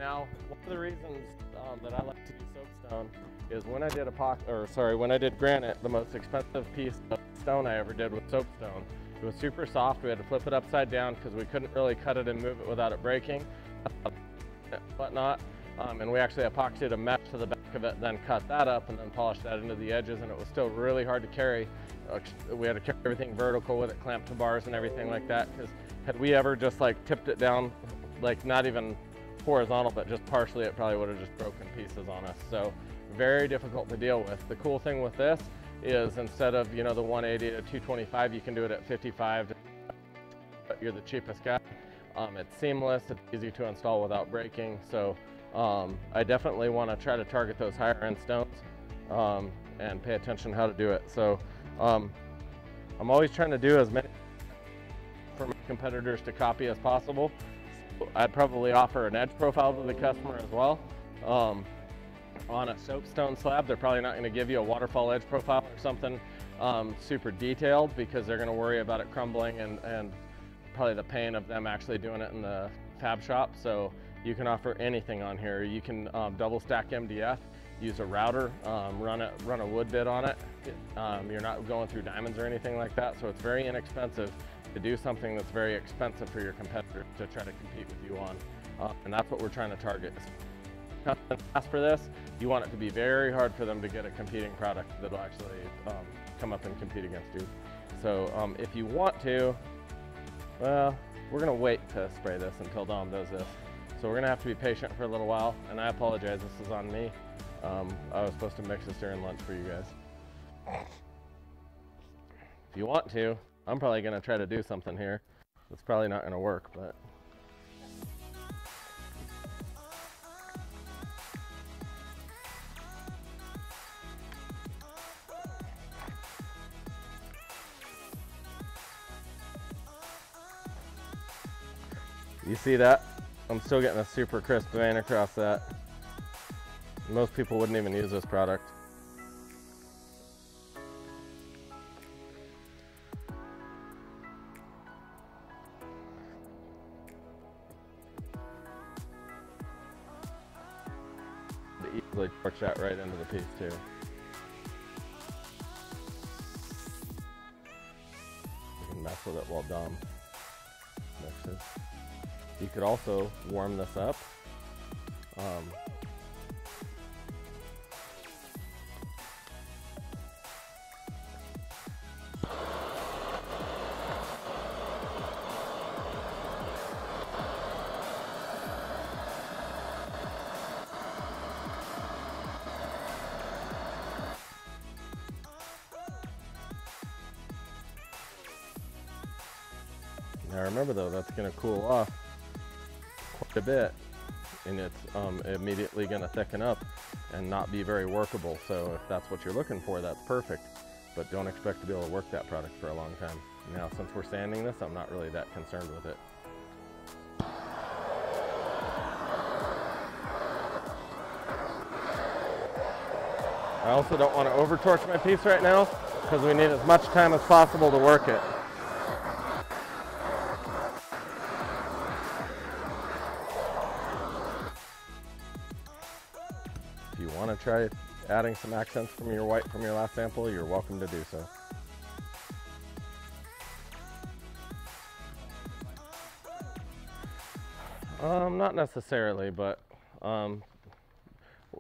Now, one of the reasons that I like to do soapstone is when I did when I did granite, the most expensive piece of stone I ever did was soapstone. It was super soft. We had to flip it upside down because we couldn't really cut it and move it without it breaking, whatnot. And we actually epoxied a mesh to the back of it, then cut that up and then polished that into the edges, and it was still really hard to carry. We had to carry everything vertical with it, clamped to bars and everything like that, because had we ever just like tipped it down, like not even horizontal, but just partially, it probably would have just broken pieces on us. So very difficult to deal with. The cool thing with this is instead of, you know, the 180 to 225, you can do it at 55. You're the cheapest guy. It's seamless, it's easy to install without breaking. So I definitely want to try to target those higher end stones and pay attention how to do it. So I'm always trying to do as many for my competitors to copy as possible. So I'd probably offer an edge profile to the customer as well. On a soapstone slab, they're probably not going to give you a waterfall edge profile or something super detailed, because they're going to worry about it crumbling and probably the pain of them actually doing it in the fab shop. So you can offer anything on here. You can double stack MDF, use a router, run a wood bit on it. You're not going through diamonds or anything like that, so it's very inexpensive to do something that's very expensive for your competitor to try to compete with you on. And that's what we're trying to target. Ask for this, you want it to be very hard for them to get a competing product that'll actually come up and compete against you. So if you want to, well, we're gonna wait to spray this until Dom does this. So we're gonna have to be patient for a little while, and I apologize, this is on me. I was supposed to mix this during lunch for you guys. If you want to, I'm probably gonna try to do something here. It's probably not gonna work, but. You see that? I'm still getting a super crisp vein across that. Most people wouldn't even use this product. They easily torch that right into the piece too. You can mess with it while Dom mixes. You could also warm this up. Now remember though, that's going to cool off quite a bit, and it's immediately going to thicken up and not be very workable. So if that's what you're looking for, that's perfect, but don't expect to be able to work that product for a long time. Now since we're sanding this, I'm not really that concerned with it. I also don't want to over torch my piece right now, because we need as much time as possible to work it. If you want to try adding some accents from your white from your last sample, you're welcome to do so. Not necessarily, but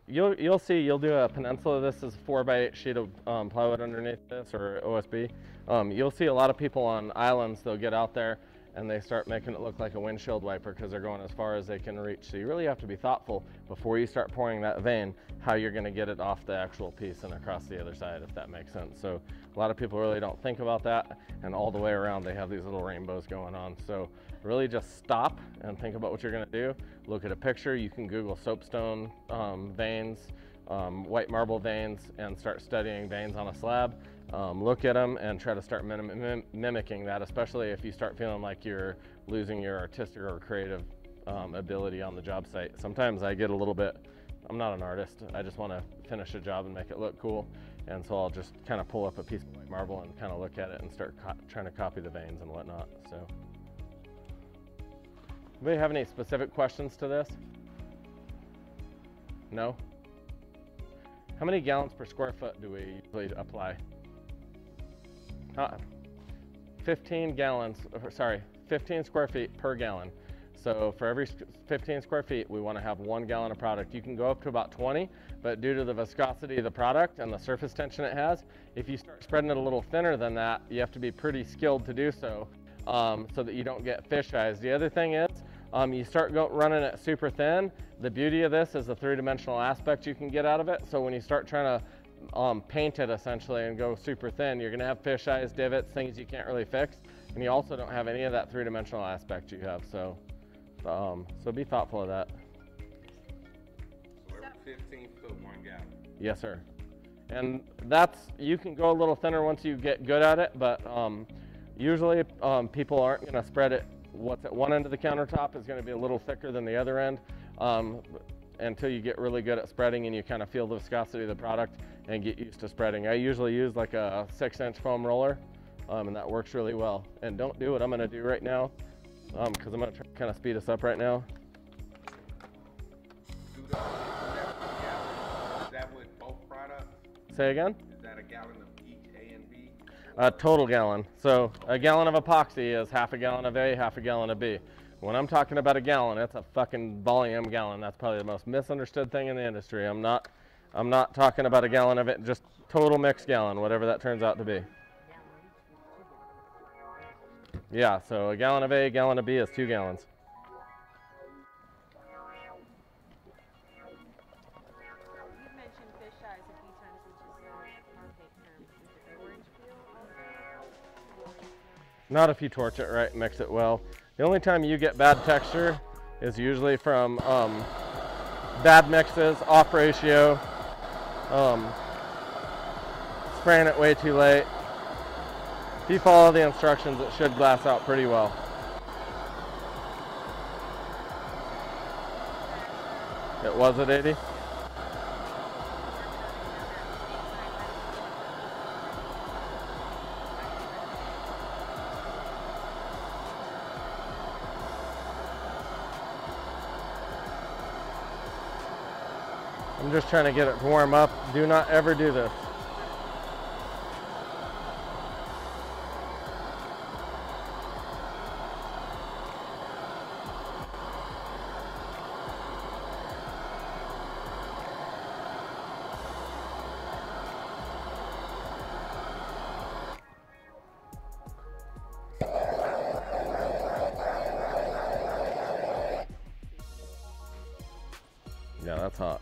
you'll see. You'll do a peninsula. This is 4x8 sheet of plywood underneath this, or OSB. You'll see a lot of people on islands. They'll get out there and they start making it look like a windshield wiper because they're going as far as they can reach. So you really have to be thoughtful before you start pouring that vein, how you're going to get it off the actual piece and across the other side, if that makes sense. So a lot of people really don't think about that, and all the way around they have these little rainbows going on. So really just stop and think about what you're going to do. Look at a picture. You can Google soapstone veins, white marble veins, and start studying veins on a slab. Look at them and try to start mimicking that, especially if you start feeling like you're losing your artistic or creative ability on the job site. Sometimes I get a little bit, I'm not an artist, I just want to finish a job and make it look cool, and so I'll just kind of pull up a piece of white marble and kind of look at it and start trying to copy the veins and whatnot. So, anybody have any specific questions to this? No? How many gallons per square foot do we usually apply? 15 gallons, sorry, 15 square feet per gallon. So for every 15 square feet, we want to have 1 gallon of product. You can go up to about 20, but due to the viscosity of the product and the surface tension it has, if you start spreading it a little thinner than that, you have to be pretty skilled to do so, so that you don't get fish eyes. The other thing is, you start running it super thin. The beauty of this is the three-dimensional aspect you can get out of it. So when you start trying to paint it essentially and go super thin, you're gonna have fish eyes, divots, things you can't really fix. And you also don't have any of that three-dimensional aspect you have. So be thoughtful of that. So every 15 foot, 1 gallon. Yes, sir. And you can go a little thinner once you get good at it, but usually people aren't gonna spread it. What's at one end of the countertop is gonna be a little thicker than the other end until you get really good at spreading and you kind of feel the viscosity of the product and get used to spreading. I usually use like a 6-inch foam roller and that works really well. And don't do what I'm gonna do right now because I'm gonna try to kind of speed us up right now. Is that with both products? Say again? Is that a gallon of each A and B? A total gallon. So a gallon of epoxy is half a gallon of A, half a gallon of B. When I'm talking about a gallon, it's a fucking volume gallon. That's probably the most misunderstood thing in the industry. I'm not talking about a gallon of it, just total mixed gallon, whatever that turns out to be. Yeah, so a gallon of A, a gallon of B is 2 gallons. You've mentioned fish eyes a few times, which is a market term. Is it orange peel also? Not if you torch it right, mix it well. The only time you get bad texture is usually from bad mixes, off ratio, spraying it way too late. If you follow the instructions, it should glass out pretty well. It was at 80? I'm just trying to get it to warm up. Do not ever do this. Yeah, that's hot.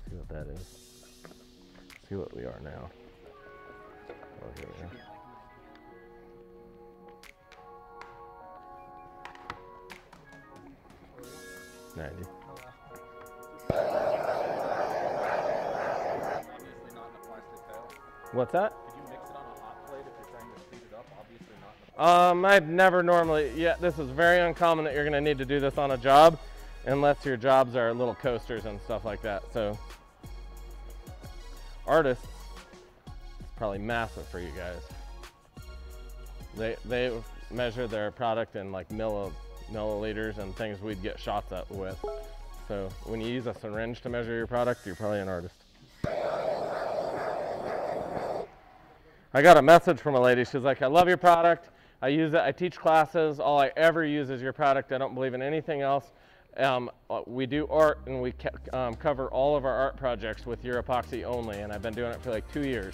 See what that is. See what we are now. Oh, here we are. 90. Obviously not in a plastic pail. What's that? Could you mix it on a hot plate if you're trying to speed it up? Obviously not in a I'd never normally, this is very uncommon that you're gonna need to do this on a job unless your jobs are little coasters and stuff like that. So artists, it's probably massive for you guys. They measure their product in like milliliters and things we'd get shots at with. So when you use a syringe to measure your product, you're probably an artist. I got a message from a lady. She's like, I love your product. I use it. I teach classes. All I ever use is your product. I don't believe in anything else. We do art and we cover all of our art projects with your epoxy only. And I've been doing it for like 2 years.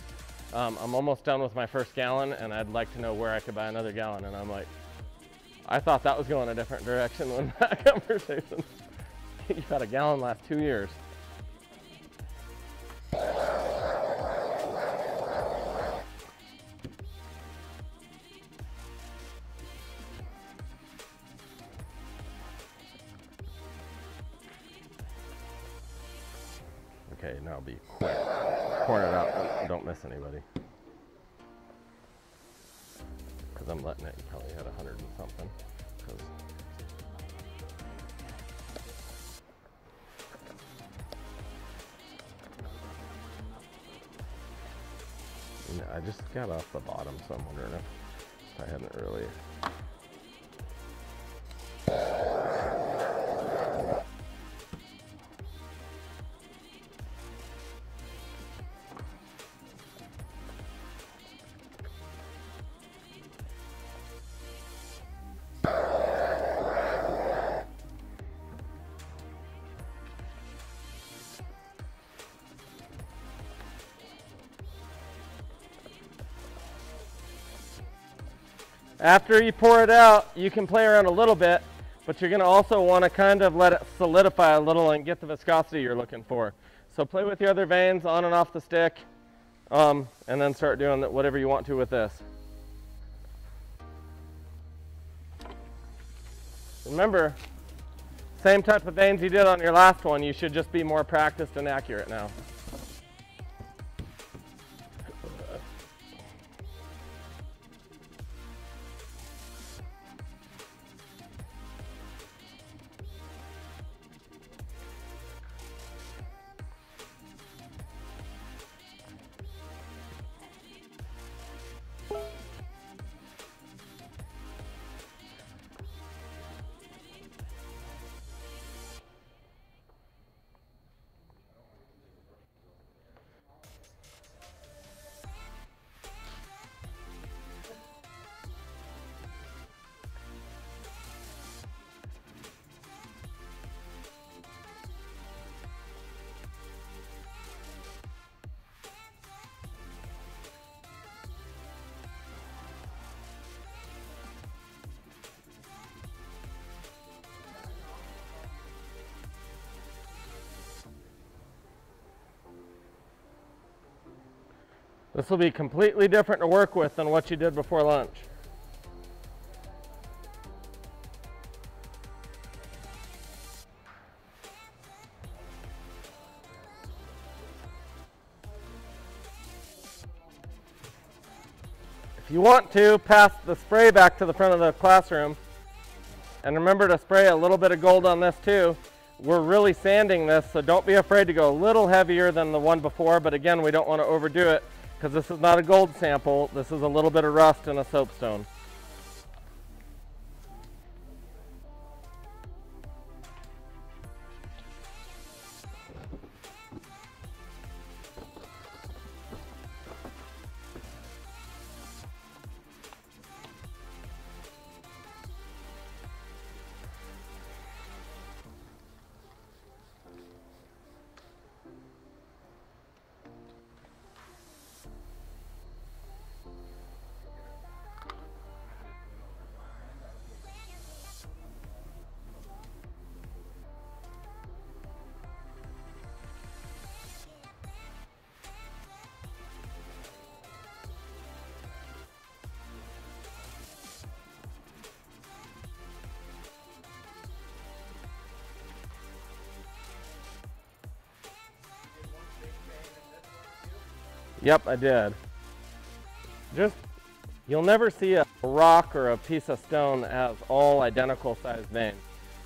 I'm almost done with my first gallon and I'd like to know where I could buy another gallon. And I'm like, I thought that was going a different direction when that conversation. You've had a gallon last 2 years. Okay, now be quick. Pour it out. Don't miss anybody. Because I'm letting it. You probably had 100 and something. I just got off the bottom, so I'm wondering if I hadn't really. After you pour it out, you can play around a little bit, but you're going to also want to kind of let it solidify a little and get the viscosity you're looking for. So play with your other veins on and off the stick, and then start doing whatever you want to with this. Remember, same type of veins you did on your last one, you should just be more practiced and accurate now. This will be completely different to work with than what you did before lunch. If you want to, pass the spray back to the front of the classroom. And remember to spray a little bit of gold on this too. We're really sanding this, so don't be afraid to go a little heavier than the one before, but again, we don't want to overdo it because this is not a gold sample. This is a little bit of rust and a soapstone. Yep, I did. You'll never see a rock or a piece of stone that has all identical sized veins.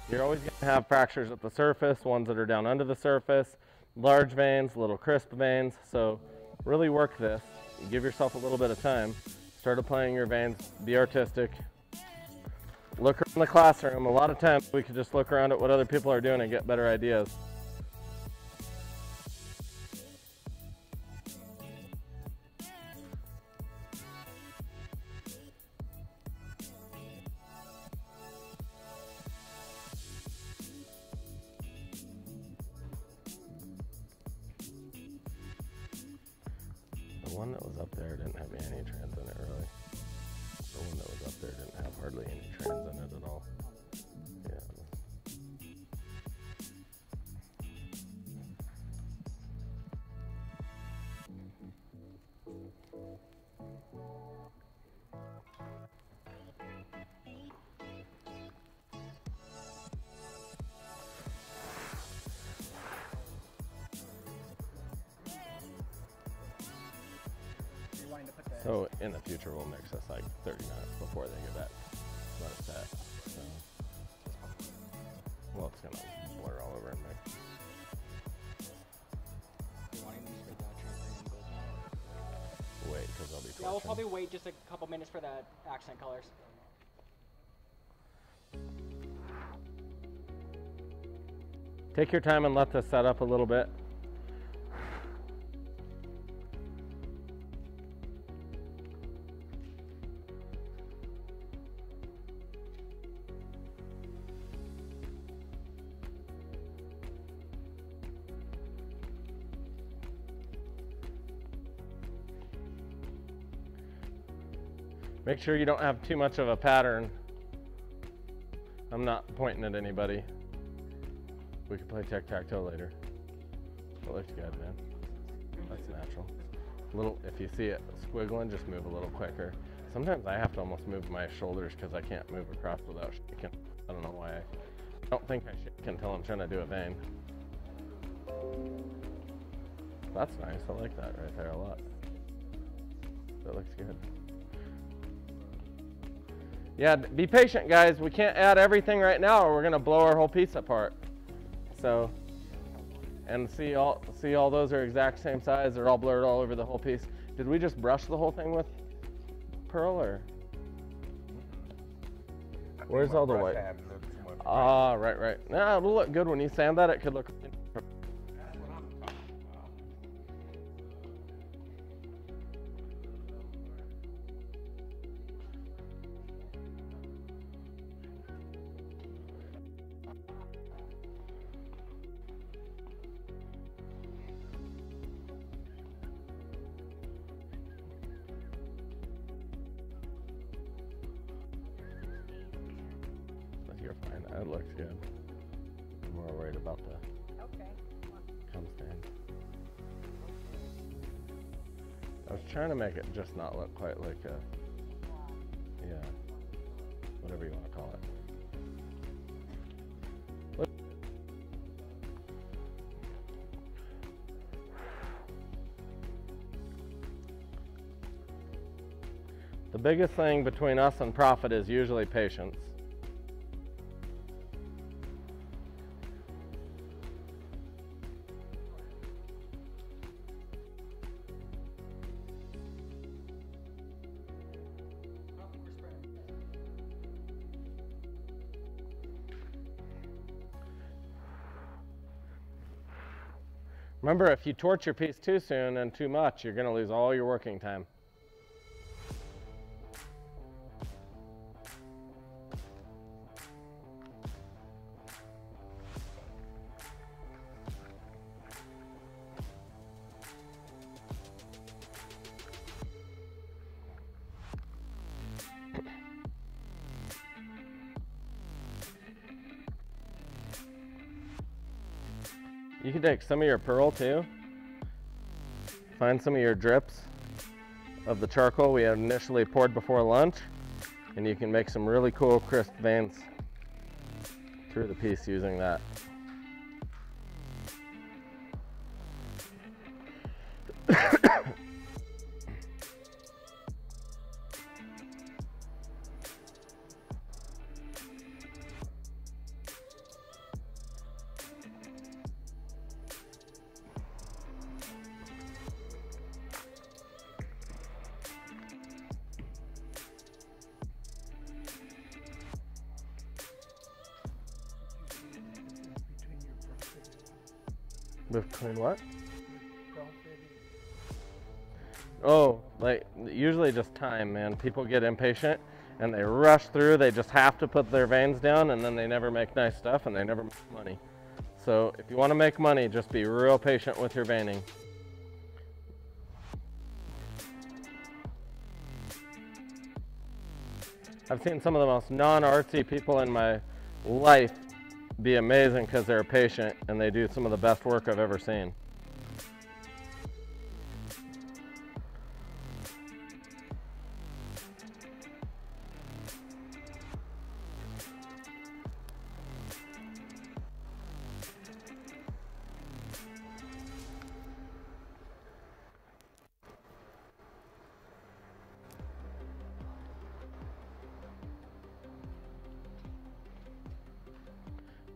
You're always going to have fractures at the surface, ones that are down under the surface, large veins, little crisp veins. So really work this. Give yourself a little bit of time. Start applying your veins. Be artistic. Look around the classroom. A lot of times we could just look around at what other people are doing and get better ideas. The one that was up there didn't have any trans in it, really. The one that was up there didn't have hardly any trans in it at all. Yeah. So in the future, we'll mix this like 30 minutes before they get back. Let it set. So, well, it's gonna blur all over and mix. Wait, because Yeah, we'll probably wait just a couple minutes for the accent colors. Take your time and let this set up a little bit. Make sure you don't have too much of a pattern. I'm not pointing at anybody. We can play tic-tac-toe later. It looks good, man. That's natural. If you see it squiggling, just move a little quicker. Sometimes I have to almost move my shoulders because I can't move across without shaking. I don't know why. I don't think I shake until I'm trying to do a vein. That's nice. I like that right there a lot. That looks good. Yeah, be patient, guys. We can't add everything right now or we're gonna blow our whole piece apart. So, and see all those are exact same size. They're all blurred all over the whole piece. Did we just brush the whole thing with pearl or? Where's all the white? Ah, right. Nah, it'll look good when you sand that. It could look. You're fine. That looks good. I'm more worried about the cum stain. I was trying to make it just not look quite like a, yeah, whatever you want to call it. Look. The biggest thing between us and profit is usually patience. Remember, if you torch your piece too soon and too much, you're going to lose all your working time. You can take some of your pearl too. Find some of your drips of the charcoal we had initially poured before lunch, and you can make some really cool crisp veins through the piece using that. Between what? Oh, like usually just time, man. People get impatient and they rush through. They just have to put their veins down and then they never make nice stuff and they never make money. So if you want to make money, just be real patient with your veining. I've seen some of the most non-artsy people in my life be amazing because they're patient and they do some of the best work I've ever seen.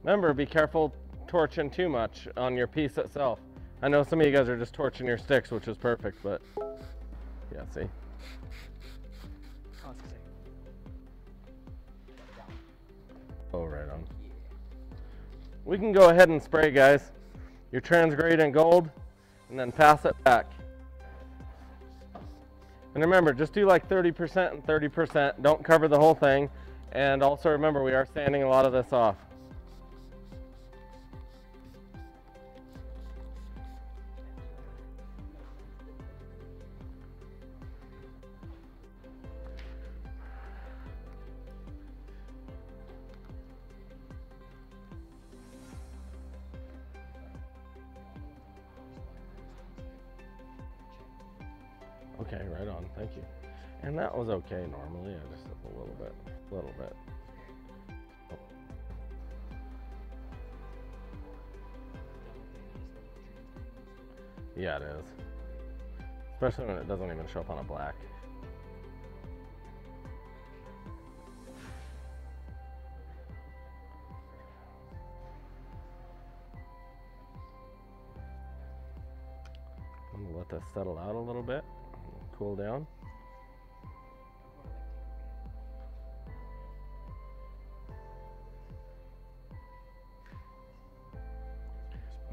Remember, be careful torching too much on your piece itself. I know some of you guys are just torching your sticks, which is perfect, but yeah, see. Oh, it's the same. Oh, right on. We can go ahead and spray, guys. Your transgrade in gold, and then pass it back. And remember, just do like 30% and 30%. Don't cover the whole thing. And also remember, we are sanding a lot of this off. Okay, right on, thank you. And that was okay normally, I just a little bit. Oh. Yeah, it is. Especially when it doesn't even show up on a black. I'm gonna let this settle out a little bit, cool down.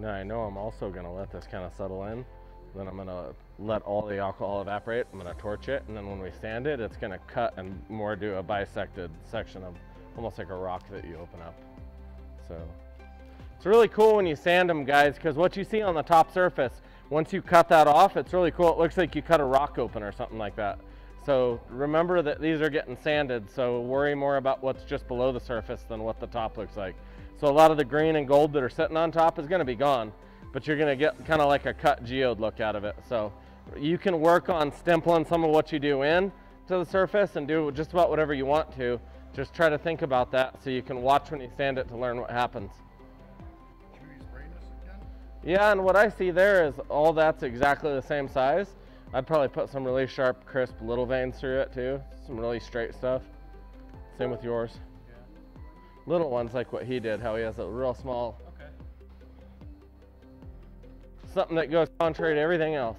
Now I know I'm also gonna let this kind of settle in. Then I'm gonna let all the alcohol evaporate. I'm gonna torch it, and then when we sand it, it's gonna cut and more do a bisected section of almost like a rock that you open up. So it's really cool when you sand them, guys, because what you see on the top surface, once you cut that off, it's really cool. It looks like you cut a rock open or something like that. So remember that these are getting sanded, so worry more about what's just below the surface than what the top looks like. So a lot of the green and gold that are sitting on top is gonna be gone, but you're gonna get kind of like a cut geode look out of it. So you can work on stimpling some of what you do in to the surface and do just about whatever you want to. Just try to think about that so you can watch when you sand it to learn what happens. Should we spray this again? Yeah, and what I see there is all that's exactly the same size. I'd probably put some really sharp, crisp little veins through it too. Some really straight stuff. Same with yours. Little ones like what he did, how he has a real small, Okay. something that goes contrary to everything else.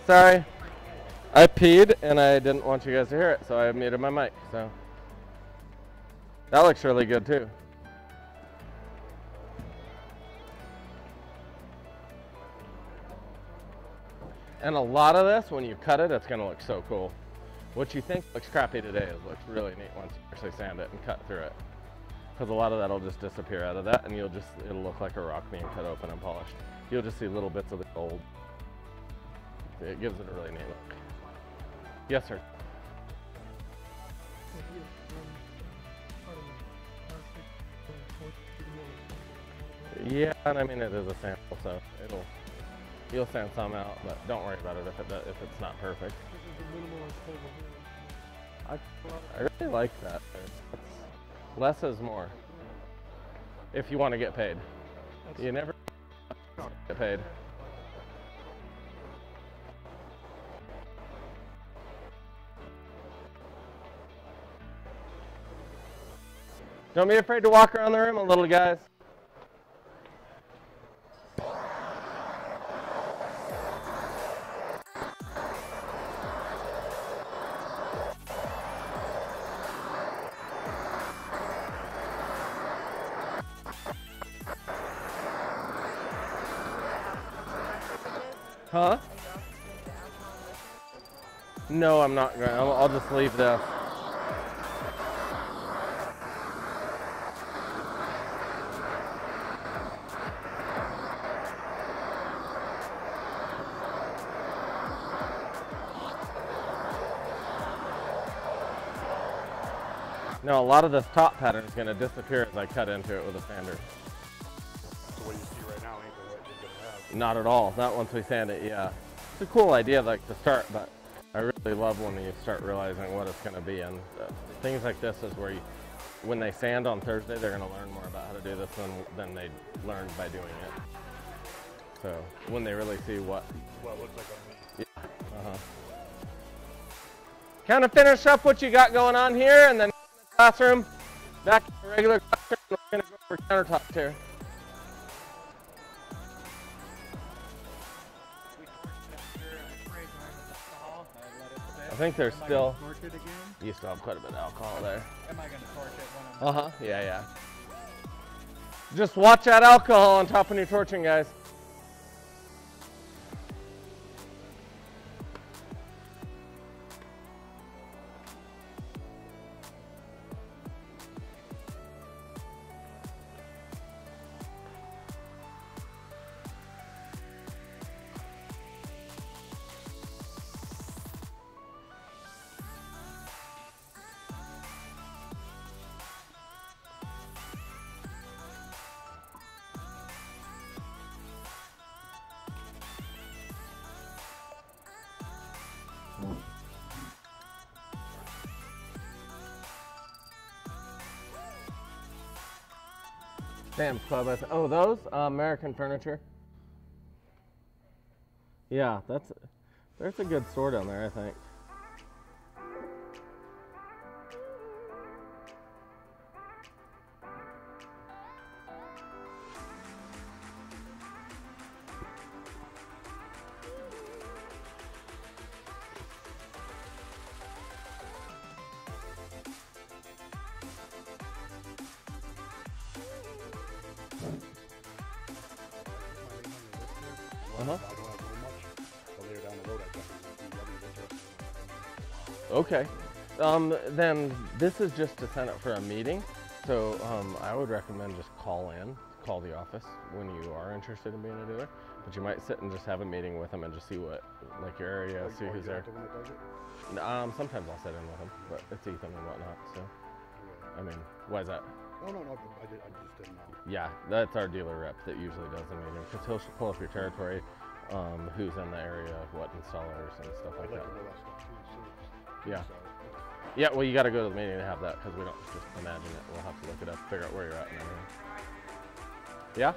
Sorry. I peed and I didn't want you guys to hear it, so I muted my mic. So that looks really good too. And a lot of this, when you cut it, it's gonna look so cool. What you think looks crappy today looks really neat once you actually sand it and cut through it. Because a lot of that will just disappear out of that, and it'll look like a rock being cut open and polished. You'll just see little bits of the gold. It gives it a really neat look. Yes, sir. Yeah, and I mean it is a sample, so you'll sand some out, but don't worry about it if it's not perfect. I really like that. Less is more. If you want to get paid, you never get paid. Don't be afraid to walk around the room a little, guys. Huh? No, I'm not going to. I'll just leave this. No, a lot of this top pattern is going to disappear as I cut into it with a sander. So what you see right now ain't what you're gonna have. Not at all. Not once we sand it, yeah. It's a cool idea, like, to start, but I really love when you start realizing what it's going to be. And things like this is where when they sand on Thursday, they're going to learn more about how to do this than they learned by doing it. So when they really see what Well, it looks like on me. yeah, kind of finish up what you got going on here, and then classroom, back to the regular classroom, we're going to go over countertops here. I think there's still, you still have quite a bit of alcohol there. Am I going to torch it when I'm Yeah. Just watch that alcohol on top of your torching, guys. Sam's Club. Oh, those American Furniture. Yeah, there's a good store down there, I think. I don't have very much. But later down the road, I definitely see Okay. Then this is just to sign up for a meeting. So I would recommend just call the office when you are interested in being a dealer. But you might sit and just have a meeting with them and just see what, like your area, see who's there. Sometimes I'll sit in with them, but it's Ethan and whatnot. So, I mean, why is that? Oh, no, I just didn't know. Yeah, that's our dealer rep that usually does the meeting, because he'll pull up your territory, who's in the area, what installers and stuff like I'd like that. to know that stuff too. Yeah. So, Yeah, well, you got to go to the meeting to have that, because we don't just imagine it. We'll have to look it up, figure out where you're at and everything. Yeah?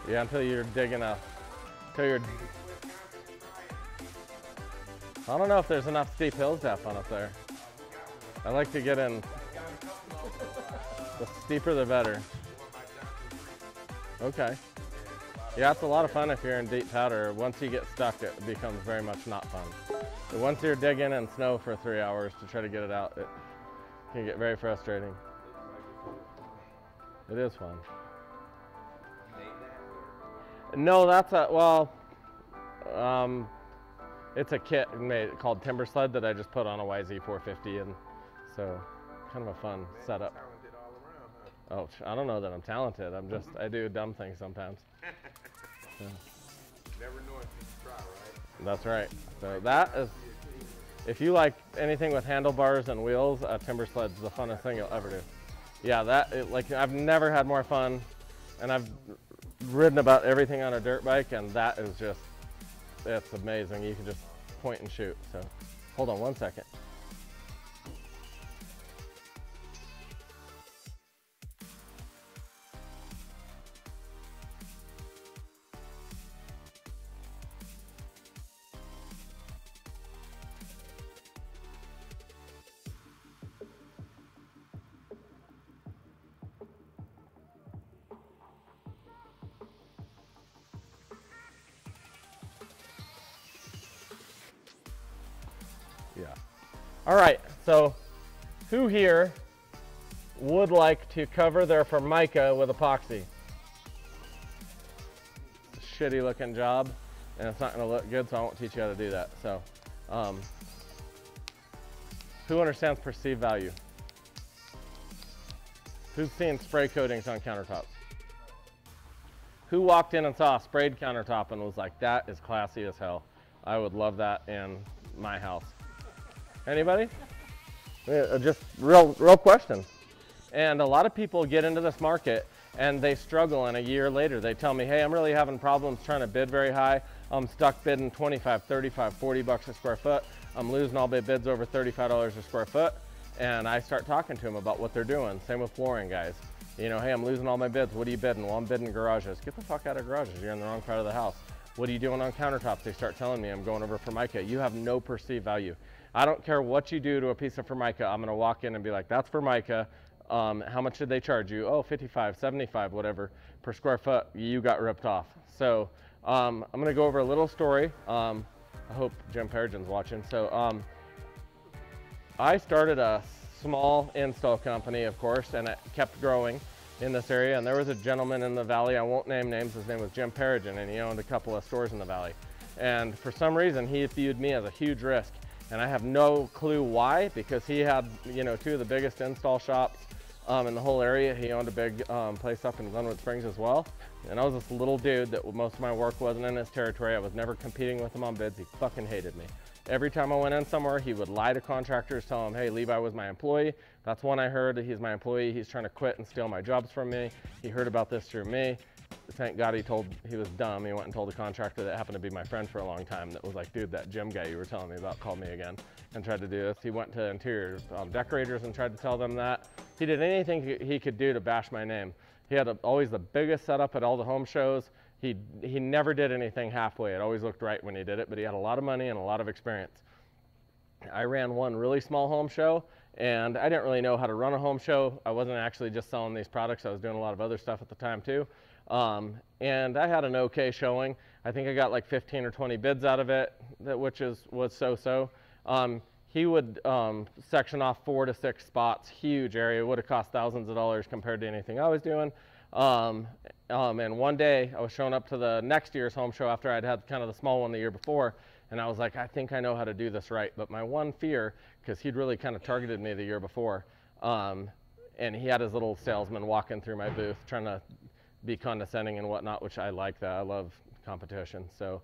Yeah, until you're digging I don't know if there's enough steep hills to have fun up there. I like to get in. The steeper the better. Okay. Yeah, it's a lot of fun if you're in deep powder. Once you get stuck, it becomes very much not fun. But once you're digging in snow for 3 hours to try to get it out, it can get very frustrating. It is fun. No, that's it's a kit made called Timber Sled that I just put on a YZ450, and so kind of a fun setup. Talented all around, huh? Oh, I don't know that I'm talented. I do dumb things sometimes. So. Never know if you try, right? That's right. So that is, if you like anything with handlebars and wheels, a timber sled's the funnest thing you'll ever do. Yeah, like I've never had more fun, and I've ridden about everything on a dirt bike, and that is just, it's amazing. You can just point and shoot. So hold on one second. Yeah. All right, so who here would like to cover their Formica with epoxy? It's a shitty looking job, and it's not gonna look good, so I won't teach you how to do that. So, who understands perceived value? Who's seen spray coatings on countertops? Who walked in and saw a sprayed countertop and was like, that is classy as hell. I would love that in my house. Anybody? Yeah, just real question. And a lot of people get into this market and they struggle, and a year later they tell me, hey, I'm really having problems trying to bid very high. I'm stuck bidding 25, 35, 40 bucks a square foot. I'm losing all my bids over $35 a square foot. And I start talking to them about what they're doing. Same with flooring guys. You know, hey, I'm losing all my bids. What are you bidding? Well, I'm bidding garages. Get the fuck out of garages. You're in the wrong part of the house. What are you doing on countertops? They start telling me I'm going over Formica. You have no perceived value. I don't care what you do to a piece of Formica. I'm gonna walk in and be like, that's Formica. How much did they charge you? Oh, 55, 75, whatever, per square foot. You got ripped off. So I'm gonna go over a little story. I hope Jim Peregrina's watching. So I started a small install company, of course, and it kept growing in this area. And there was a gentleman in the valley, I won't name names, his name was Jim Peregrina, and he owned a couple of stores in the valley. And for some reason, he viewed me as a huge risk. And I have no clue why, because he had, you know, two of the biggest install shops in the whole area. He owned a big place up in Glenwood Springs as well. And I was this little dude that most of my work wasn't in his territory. I was never competing with him on bids. He fucking hated me. Every time I went in somewhere, he would lie to contractors, tell them, hey, Levi was my employee. That's when I heard that he's my employee. He's trying to quit and steal my jobs from me. He heard about this through me. Thank God he was dumb. He went and told a contractor that happened to be my friend for a long time that was like, dude, that Jim guy you were telling me about called me again and tried to do this. He went to interior decorators and tried to tell them that. He did anything he could do to bash my name. He had always the biggest setup at all the home shows. He never did anything halfway. It always looked right when he did it, but he had a lot of money and a lot of experience. I ran one really small home show, and I didn't really know how to run a home show. I wasn't actually just selling these products. I was doing a lot of other stuff at the time too. And I had an okay showing. I think I got like 15 or 20 bids out of it, which was so-so. He would section off 4 to 6 spots, huge area. It would have cost thousands of dollars compared to anything I was doing. And one day I was showing up to the next year's home show after I'd had kind of the small one the year before, and I was like, I think I know how to do this right. But my one fear, because he'd really kind of targeted me the year before, and he had his little salesman walking through my booth trying to be condescending and whatnot, which I like that. I love competition. So,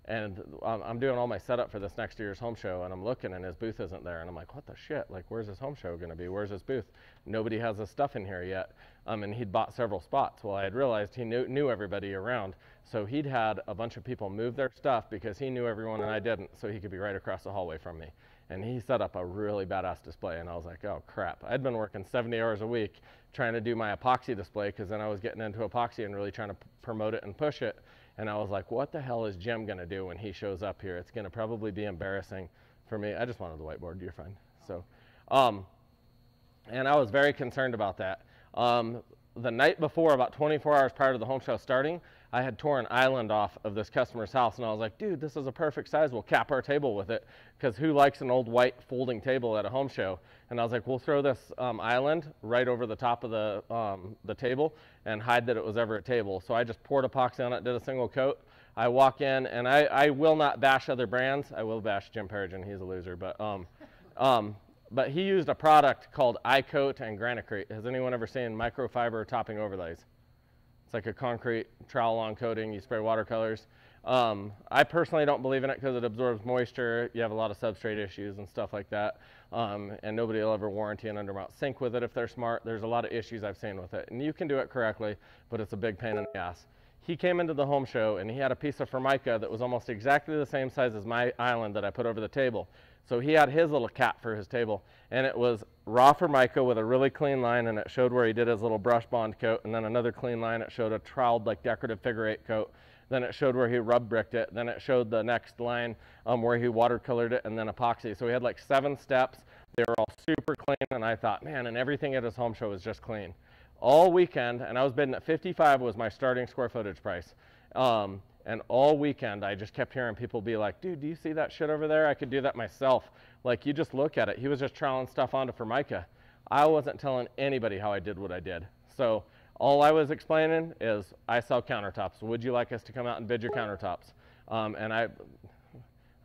and I'm doing all my setup for this next year's home show, and I'm looking, and his booth isn't there. And I'm like, what the shit? Like, where's his home show going to be? Where's his booth? Nobody has his stuff in here yet. And he'd bought several spots. Well, I had realized he knew everybody around. So he'd had a bunch of people move their stuff because he knew everyone and I didn't, so he could be right across the hallway from me. And he set up a really badass display, and I was like, oh crap. I'd been working 70 hours a week trying to do my epoxy display, because then I was getting into epoxy and really trying to promote it and push it. And I was like, what the hell is Jim gonna do when he shows up here? It's gonna probably be embarrassing for me. I just wanted the whiteboard, you're fine. So, and I was very concerned about that. the night before, about 24 hours prior to the home show starting, I had torn an island off of this customer's house, and I was like, dude, this is a perfect size. We'll cap our table with it, because who likes an old white folding table at a home show? And I was like, we'll throw this island right over the top of the table and hide that it was ever a table. So I just poured epoxy on it, did a single coat. I walk in, and I will not bash other brands. I will bash Jim Perigin. He's a loser, but he used a product called iCoat and Granitecrete. Has anyone ever seen microfiber topping overlays? It's like a concrete trowel-on coating. You spray watercolors. I personally don't believe in it because it absorbs moisture. You have a lot of substrate issues and stuff like that. And nobody will ever warranty an undermount sink with it if they're smart. There's a lot of issues I've seen with it. And you can do it correctly, but it's a big pain in the ass. He came into the home show, and he had a piece of Formica that was almost exactly the same size as my island that I put over the table. So he had his little cap for his table, and it was raw Formica with a really clean line, and it showed where he did his little brush bond coat, and then another clean line. It showed a troweled, like, decorative figure-8 coat. Then it showed where he rub bricked it. Then it showed the next line where he watercolored it, and then epoxy. So he had like 7 steps. They were all super clean, and I thought, man, and everything at his home show was just clean. All weekend, and I was bidding at 55 was my starting square footage price. And all weekend, I just kept hearing people be like, dude, do you see that shit over there? I could do that myself. Like, you just look at it. He was just troweling stuff onto Formica. I wasn't telling anybody how I did what I did. So all I was explaining is, I sell countertops. Would you like us to come out and bid your countertops? And I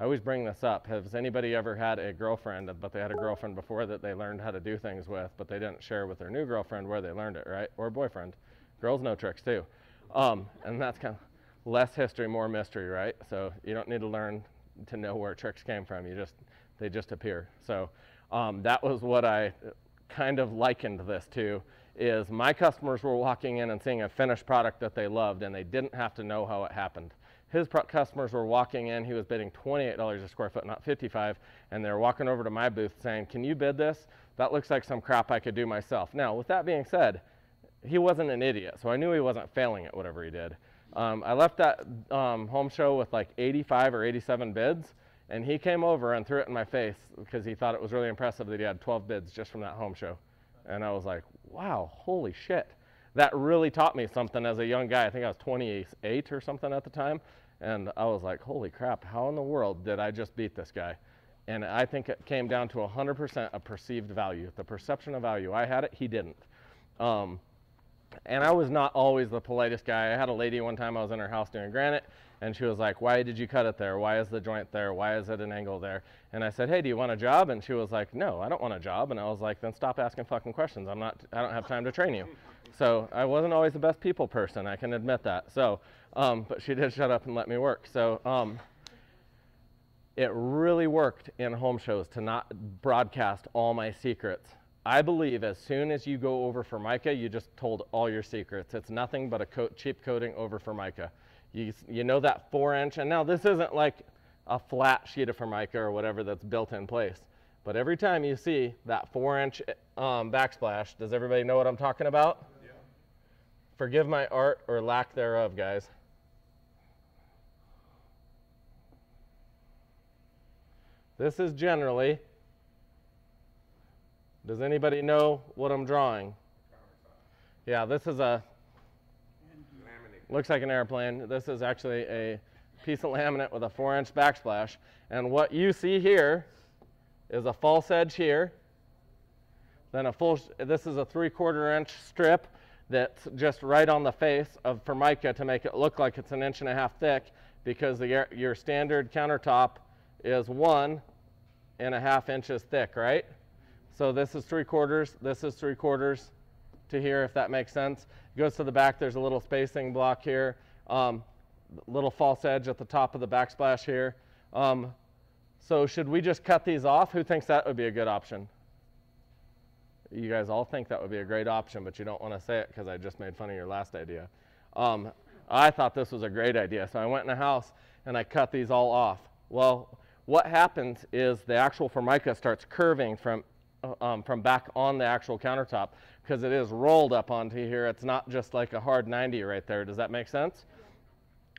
always bring this up. Has anybody ever had a girlfriend, but they had a girlfriend before that they learned how to do things with, but they didn't share with their new girlfriend where they learned it, right? Or boyfriend. Girls know tricks too. And that's kind of less history, more mystery, right? So you don't need to learn to know where tricks came from. They just appear. So that was what I kind of likened this to, is my customers were walking in and seeing a finished product that they loved, and they didn't have to know how it happened. His customers were walking in, he was bidding $28 a square foot, not 55, and they're walking over to my booth saying, can you bid this? That looks like some crap I could do myself. Now, with that being said, he wasn't an idiot, so I knew he wasn't failing at whatever he did. I left that home show with like 85 or 87 bids, and he came over and threw it in my face because he thought it was really impressive that he had 12 bids just from that home show. And I was like, wow, holy shit. That really taught me something as a young guy. I think I was 28 or something at the time. And I was like, holy crap, how in the world did I just beat this guy? And I think it came down to 100% of perceived value. The perception of value. I had it, he didn't. And I was not always the politest guy. I had a lady one time, I was in her house doing granite, and she was like, why did you cut it there? Why is the joint there? Why is it an angle there? And I said, hey, do you want a job? And she was like, no, I don't want a job. And I was like, then stop asking fucking questions. I don't have time to train you. So I wasn't always the best people person, I can admit that. So, but she did shut up and let me work. So it really worked in home shows to not broadcast all my secrets. I believe as soon as you go over Formica, you just told all your secrets. It's nothing but a cheap coating over Formica. You know that 4-inch, and now this isn't like a flat sheet of Formica or whatever that's built in place. But every time you see that 4-inch backsplash, does everybody know what I'm talking about? Yeah. Forgive my art or lack thereof, guys. This is generally, does anybody know what I'm drawing? Yeah, this is a, looks like an airplane. This is actually a piece of laminate with a 4-inch backsplash. And what you see here is a false edge here. Then this is a 3/4 inch strip that's just right on the face of Formica to make it look like it's 1.5 inches thick, because your standard countertop is 1.5 inches thick, right? So this is 3/4, this is 3/4 to here, if that makes sense. It goes to the back, there's a little spacing block here, little false edge at the top of the backsplash here. So should we just cut these off? Who thinks that would be a good option? You guys all think that would be a great option, but you don't want to say it because I just made fun of your last idea. I thought this was a great idea, so I went in the house and I cut these all off. Well, what happens is the actual Formica starts curving from back on the actual countertop, because it is rolled up onto here. It's not just like a hard 90 right there. Does that make sense?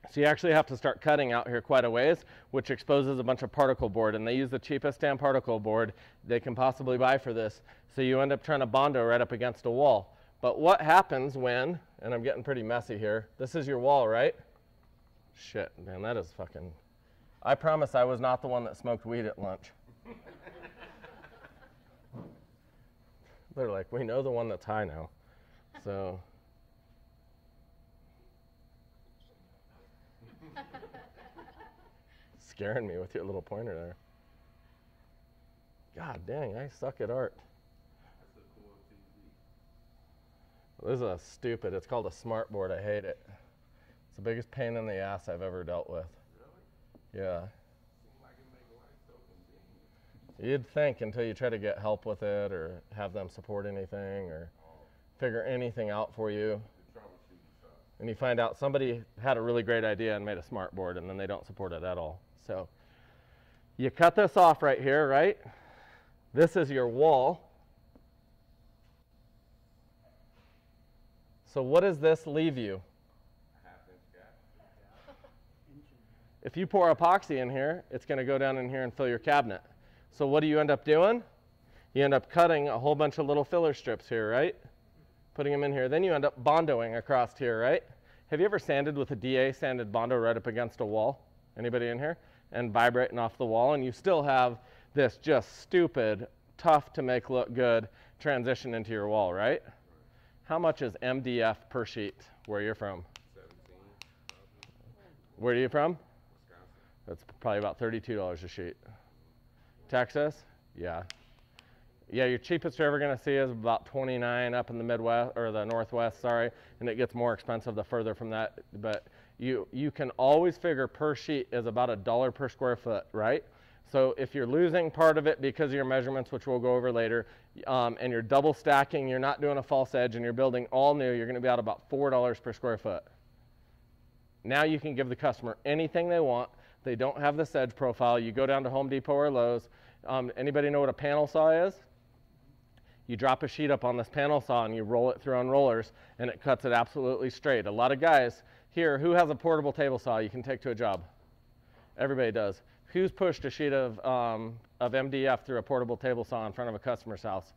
So you actually have to start cutting out here quite a ways, which exposes a bunch of particle board, and they use the cheapest damn particle board they can possibly buy for this. So you end up trying to Bondo right up against a wall. But what happens when, and I'm getting pretty messy here, this is your wall, right? Shit, man, that is fucking, I promise I was not the one that smoked weed at lunch. They're like, we know the one that's high now. So. Scaring me with your little pointer there. God dang, I suck at art. This is a stupid, it's called a smart board. I hate it. It's the biggest pain in the ass I've ever dealt with. Really? Yeah. You'd think until you try to get help with it or have them support anything or figure anything out for you. And you find out somebody had a really great idea and made a smart board and then they don't support it at all. So you cut this off right here, right? This is your wall. So what does this leave you? If you pour epoxy in here, it's going to go down in here and fill your cabinet. So what do you end up doing? You end up cutting a whole bunch of little filler strips here, right? Putting them in here. Then you end up bondoing across here, right? Have you ever sanded with a DA sanded Bondo right up against a wall? Anybody in here? And vibrating off the wall, and you still have this just stupid, tough to make look good transition into your wall, right? How much is MDF per sheet where you're from? 17. Where are you from? Wisconsin. That's probably about $32 a sheet. Texas? Yeah. Yeah, your cheapest you're ever going to see is about 29 up in the Midwest, or the Northwest, sorry, and it gets more expensive the further from that. But you can always figure per sheet is about $1 per square foot, right? So if you're losing part of it because of your measurements, which we'll go over later, and you're double stacking, you're not doing a false edge, and you're building all new, you're going to be out about $4 per square foot. Now you can give the customer anything they want. They don't have this edge profile. You go down to Home Depot or Lowe's. Anybody know what a panel saw is? You drop a sheet up on this panel saw and you roll it through on rollers and it cuts it absolutely straight. A lot of guys here, who has a portable table saw you can take to a job? Everybody does. Who's pushed a sheet of MDF through a portable table saw in front of a customer's house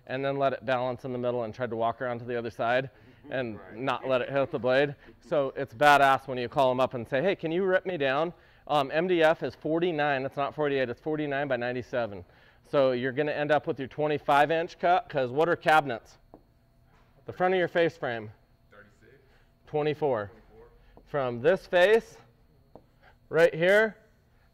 and then let it balance in the middle and tried to walk around to the other side and not let it hit the blade? So it's badass when you call them up and say, hey, can you rip me down? MDF is 49, it's not 48, it's 49 by 97. So you're going to end up with your 25-inch cut, because what are cabinets? The front of your face frame? 36. 24. From this face, right here,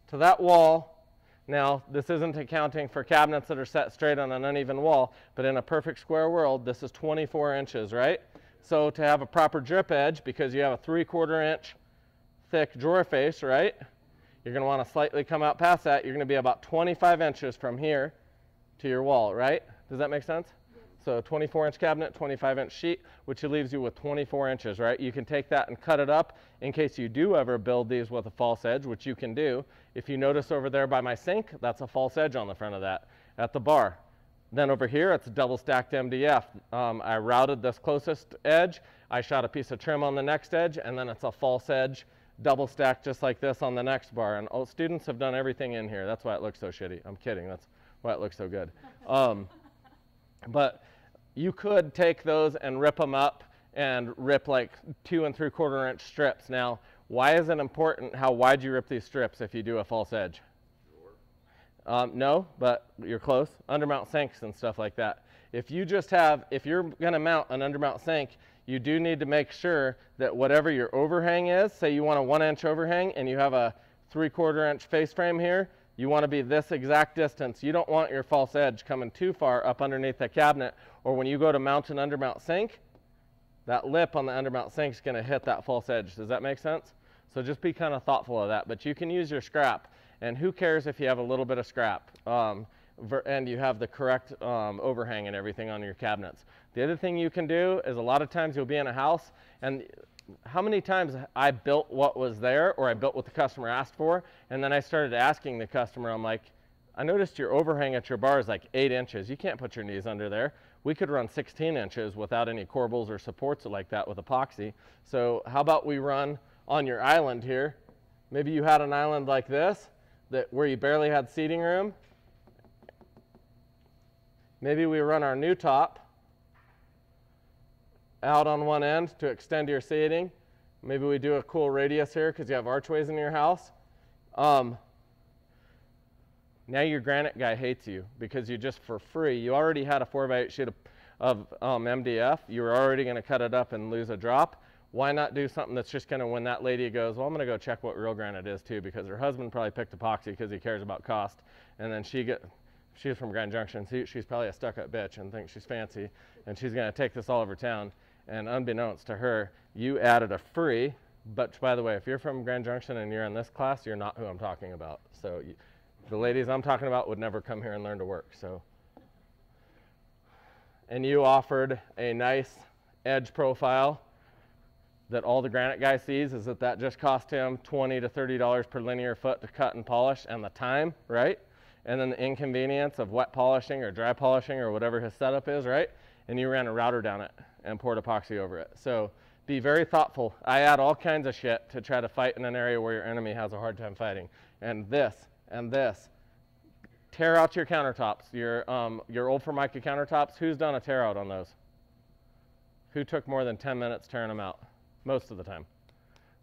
to that wall. Now, this isn't accounting for cabinets that are set straight on an uneven wall, but in a perfect square world, this is 24 inches, right? So to have a proper drip edge, because you have a 3/4 inch thick drawer face, right? You're going to want to slightly come out past that. You're going to be about 25 inches from here to your wall, right? Does that make sense? So 24-inch cabinet, 25-inch sheet, which leaves you with 24 inches, right? You can take that and cut it up in case you do ever build these with a false edge, which you can do. If you notice over there by my sink, that's a false edge on the front of that at the bar. Then over here, it's double stacked MDF. I routed this closest edge. I shot a piece of trim on the next edge, and then it's a false edge double stacked just like this on the next bar. And all students have done everything in here. That's why it looks so shitty. I'm kidding. That's why it looks so good. But you could take those and rip them up and rip like 2 3/4 inch strips. Now, why is it important how wide you rip these strips if you do a false edge? No, but you're close. Undermount sinks and stuff like that. If you just have, if you're going to mount an undermount sink, you do need to make sure that whatever your overhang is, say you want a 1-inch overhang and you have a 3/4 inch face frame here, you want to be this exact distance. You don't want your false edge coming too far up underneath the cabinet, or when you go to mount an undermount sink, that lip on the undermount sink is going to hit that false edge. Does that make sense? So just be kind of thoughtful of that. But you can use your scrap, and who cares if you have a little bit of scrap and you have the correct overhang and everything on your cabinets. The other thing you can do is a lot of times you'll be in a house, and how many times I built what was there, or I built what the customer asked for, and then I started asking the customer, I'm like, I noticed your overhang at your bar is like 8 inches. You can't put your knees under there. We could run 16 inches without any corbels or supports like that with epoxy. So how about we run on your island here? Maybe you had an island like this where you barely had seating room. Maybe we run our new top out on one end to extend your seating. Maybe we do a cool radius here because you have archways in your house. Now your granite guy hates you because you just for free, you already had a 4x8 sheet of MDF. You were already going to cut it up and lose a drop. Why not do something that's just going to, when that lady goes, well, I'm going to go check what real granite is too, because her husband probably picked epoxy because he cares about cost. And then she's from Grand Junction. She's probably a stuck-up bitch and thinks she's fancy. And she's going to take this all over town. And unbeknownst to her, you added a free, but by the way, if you're from Grand Junction and you're in this class, you're not who I'm talking about. So the ladies I'm talking about would never come here and learn to work. So, and you offered a nice edge profile that all the granite guy sees is that just cost him $20 to $30 per linear foot to cut and polish, and the time, right? And then the inconvenience of wet polishing or dry polishing or whatever his setup is, right? And you ran a router down it and poured epoxy over it. So be very thoughtful. I add all kinds of shit to try to fight in an area where your enemy has a hard time fighting. And this. Tear out your countertops, your old Formica countertops. Who's done a tear out on those? Who took more than 10 minutes tearing them out? Most of the time.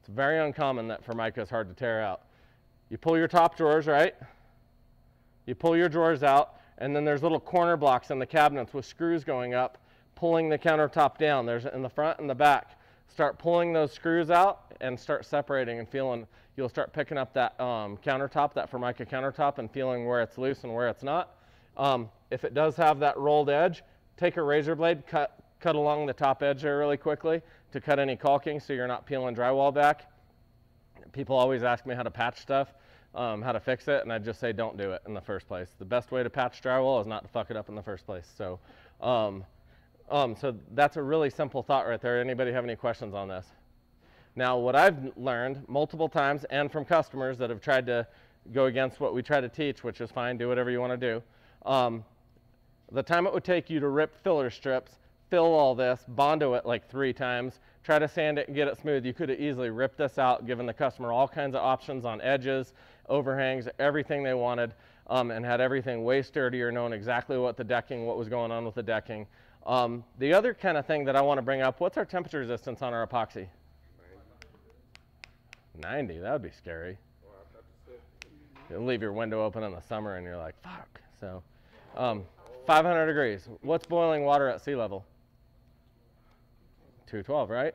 It's very uncommon that Formica is hard to tear out. You pull your top drawers, right? You pull your drawers out, and then there's little corner blocks in the cabinets with screws going up, pulling the countertop down. There's in the front and the back. Start pulling those screws out and start separating and feeling. You'll start picking up that countertop, that Formica countertop, and feeling where it's loose and where it's not. If it does have that rolled edge, take a razor blade, cut along the top edge there really quickly to cut any caulking so you're not peeling drywall back. People always ask me how to patch stuff, how to fix it, and I just say don't do it in the first place. The best way to patch drywall is not to fuck it up in the first place. So, so that's a really simple thought right there. Anybody have any questions on this? Now, what I've learned multiple times and from customers that have tried to go against what we try to teach, which is fine, do whatever you want to do, the time it would take you to rip filler strips, fill all this, Bondo it like 3 times, try to sand it and get it smooth. You could have easily ripped this out, given the customer all kinds of options on edges, overhangs, everything they wanted, and had everything way sturdier, knowing exactly what was going on with the decking. The other kind of thing that I want to bring up, what's our temperature resistance on our epoxy? 90, that would be scary. You'll leave your window open in the summer and you're like, fuck. So, 500 degrees. What's boiling water at sea level? 212, right?